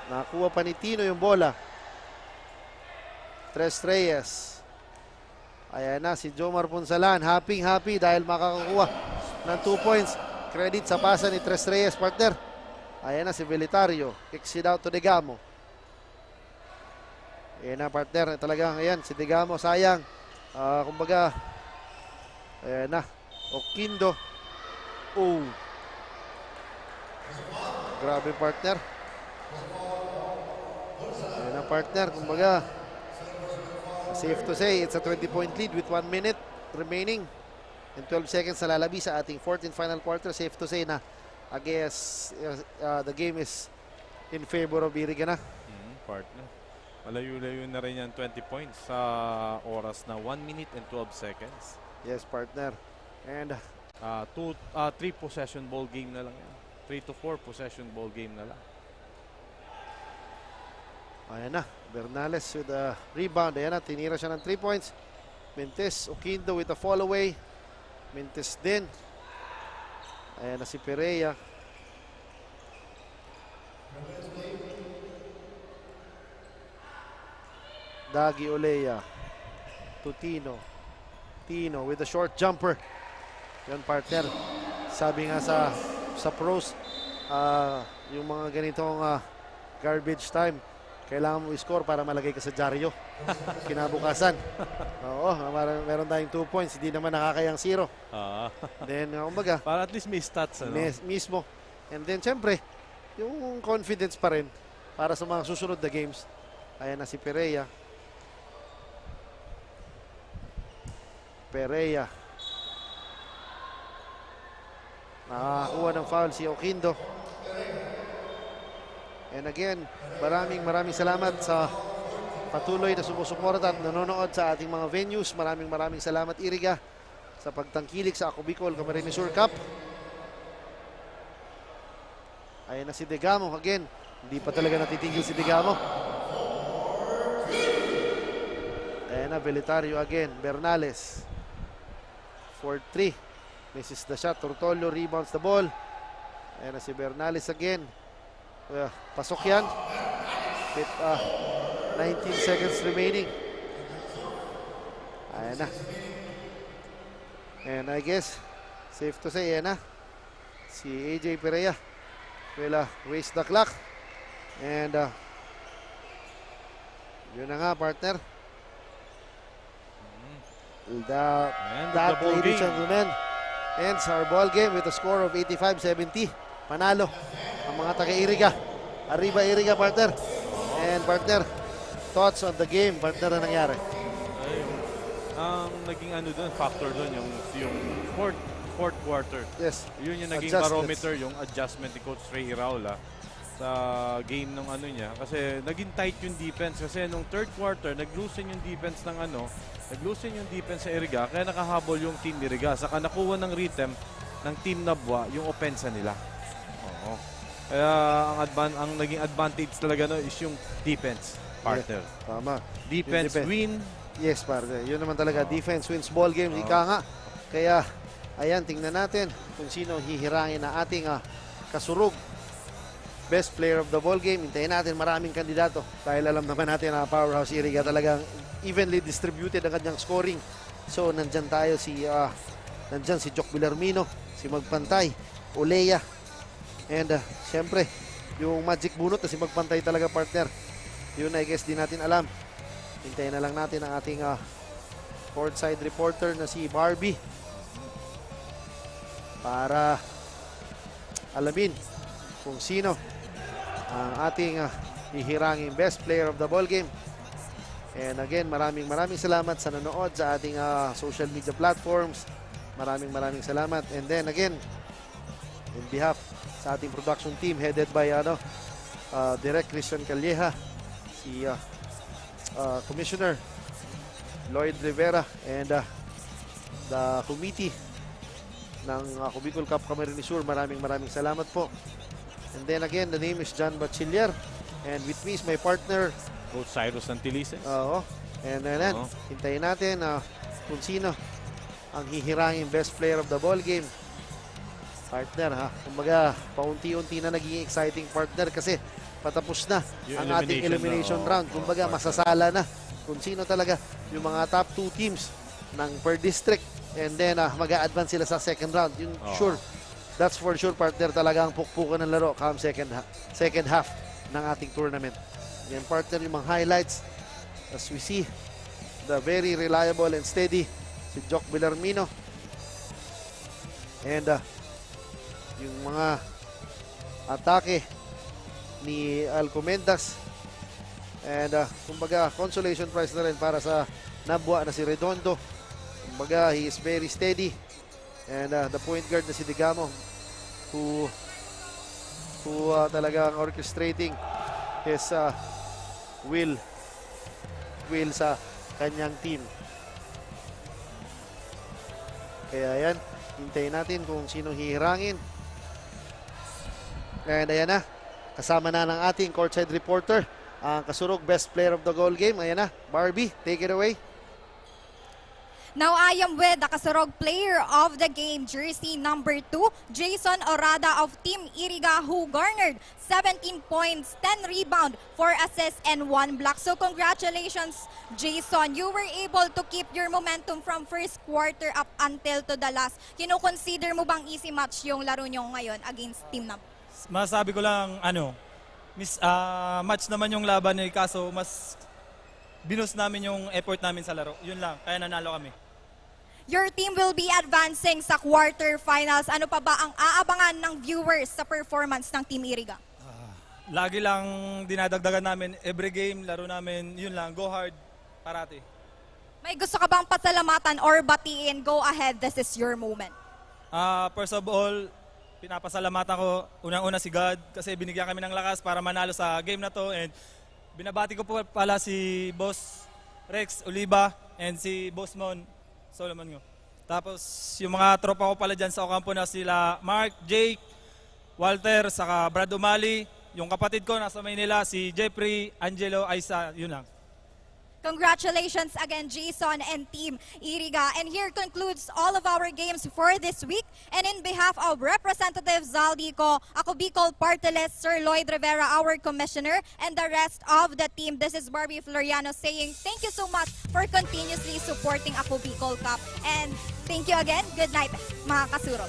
Speaker 1: Nakuha pa ni Tino yung bola. Tres Reyes. Ayan na si Jomar Punsalan. Happy dahil makakakuha ng 2 points. Credit sa pasa ni Tres Reyes, partner. Ayan na si Velitario. Kicks it out to Degamo. Ayan na, partner. Talagang, ayan, si Degamo, sayang. Kumbaga, ayan na. Oquindo. Oh. Grabe, partner. Ayan na, partner. Kumbaga, safe to say, it's a 20-point lead with 1 minute remaining. And 12 seconds na lalabi sa ating 4th and final quarter. Safe to say na, I guess, the game is in favor of Iriga na.
Speaker 2: Partner. Malayo-layo na rin yan 20 points sa oras na 1 minute and 12 seconds.
Speaker 1: Yes, partner. And
Speaker 2: 3 possession ball game na lang yan. 3 to 4 possession ball game na lang.
Speaker 1: ayan na, Bernales with a rebound. Ayan na, tinira siya ng 3 points. Mintis, Oquindo with a fall away. Mintis din. Ayan na si Perea. Dagi Olea. Tino. Tino with a short jumper. Yan, partner. Sabi nga sa pros, yung mga ganitong garbage time, kailangan mo i-score para malagay ka sa dyaryo. Kinabukasan. Oo, meron tayong 2 points. Hindi naman nakakayang 0. Then, umaga.
Speaker 2: Para at least may stats, ano?
Speaker 1: Mismo. And then, syempre, yung confidence pa rin para sa mga susunod na games. Ayan na si Perea. Perea. Nakakuha ng foul si Oquindo. And again, maraming salamat sa patuloy na sumusuporta at nanonood sa ating mga venues. Maraming salamat, Iriga, sa pagtangkilik sa Ako Bicol Camarines Sur Cup. Ayan na si Degamo again. Hindi pa talaga natitigil si Degamo. Ayan na, Velitario again. Bernales. 4-3. Misses the shot. Tortolio rebounds the ball. Ayan na si Bernales again. Pasok yan. With 19 seconds remaining. Ayan na. And I guess, safe to say, ayan na. Si AJ Perea will waste the clock. And yun na nga, partner. That, ladies and gentlemen, ends our ball game with a score of 85-70. Panalo ang mga taga-Iriga. Arriba Iriga, partner. And partner, thoughts on the game, partner, na nangyari?
Speaker 2: Ang naging factor doon yung fourth quarter.
Speaker 1: Yes.
Speaker 2: Yun yung naging
Speaker 1: Adjustments.
Speaker 2: barometer, yung adjustment ni Coach Ray Iraola sa game ng ano niya. Kasi naging tight yung defense. Kasi nung third quarter, nag-loosen yung defense ng nag-loosen yung defense sa Iriga. Kaya nakahabol yung team Iriga. Saka nakuha ng rhythm ng team Nabwa yung opensa nila. Oo. Kaya ang naging advantage talaga no, is yung defense, partner.
Speaker 1: Yeah, tama.
Speaker 2: Defense win.
Speaker 1: Yes, partner. Yun naman talaga. Defense wins ball game. Ika nga. Kaya, ayan, tingnan natin kung sino hihirangin na ating kasurug. Best player of the ball game. Hintayin natin maraming kandidato. Dahil alam naman natin na Powerhouse Iriga talagang evenly distributed ang kanyang scoring. So, nandyan tayo nandyan si Jock Villarmino, si Magpantay, Olea, and syempre, yung magic bunot na si Magpantay talaga, partner. Yun I guess di natin alam. Hintayin na lang natin ang ating courtside reporter na si Barbie para alamin kung sino ang ating hihirangin best player of the ball game. And again, maraming salamat sa nanood sa ating social media platforms. Maraming salamat. And then again, in behalf sa ating production team headed by Direk Christian Calleja, si Commissioner Lloyd Rivera, and the committee ng Ako Bicol Cup Camarines Sur, maraming salamat po. And then again, the name is John Bachiller, and with me is my partner
Speaker 2: Coach Cyrus Antilices.
Speaker 1: Oo. And then, hintayin natin kung sino ang hihirangin best player of the ball game. Partner, Kumbaga, paunti-unti na naging exciting, partner, kasi patapos na ang ating elimination round. Kumbaga, masasala na kung sino talaga yung mga top 2 teams ng per district. And then, mag-a-advance sila sa second round. Yun, sure. That's for sure, partner, talaga ang pukpukan ng laro come second half ng ating tournament. Yan, partner, yung mga highlights. As we see, the very reliable and steady si Jock Villarmino. And yung mga atake ni Alcomendas. And kumbaga, consolation prize na rin para sa Nabwa na si Redondo. Kumbaga, he is very steady. And the point guard na si Digamo who talagang orchestrating his will sa kanyang team. Kaya yan, hintayin natin kung sino hihirangin. And ayan na, kasama na ng ating courtside reporter, ang kasurog best player of the goal game. Ayan na, Barbie, take it away.
Speaker 3: Now I am with the kasurog player of the game, jersey number 2, Jason Orada of Team Iriga, who garnered 17 points, 10 rebound, 4 assists, and 1 block. So congratulations, Jason. You were able to keep your momentum from first quarter up until to the last. Kino-consider mo bang easy match yung laro nyo ngayon against Team Nab?
Speaker 14: Masabi ko lang, match naman yung laban eh, kaso mas binus namin yung effort namin sa laro. Yun lang, kaya nanalo kami.
Speaker 3: Your team will be advancing sa quarterfinals. Ano pa ba ang aabangan ng viewers sa performance ng Team Iriga?
Speaker 14: Lagi lang dinadagdagan namin, every game, laro namin, yun lang, go hard, parati.
Speaker 3: May gusto ka bang pasalamatan or batiin? Go ahead, this is your moment.
Speaker 14: First of all, pinapasalamatan ko unang-una si God kasi binigyan kami ng lakas para manalo sa game na to, and binabati ko po pala si Boss Rex Oliva and si Boss Mon Solomon ngo. Tapos yung mga tropa ko pala dyan sa Ocampo na sila Mark, Jake, Walter, saka Brad Umali. Yung kapatid ko nasa Maynila, si Jeffrey, Angelo, Aisa, yun lang.
Speaker 3: Congratulations again, Jason and Team Iriga. And here concludes all of our games for this week. And in behalf of Representative Zaldico, Ako Bicol Party List, Sir Lloyd Rivera, our Commissioner, and the rest of the team, this is Barbie Floriano saying thank you so much for continuously supporting Ako Bicol Cup. And thank you again. Good night, mga kasurog.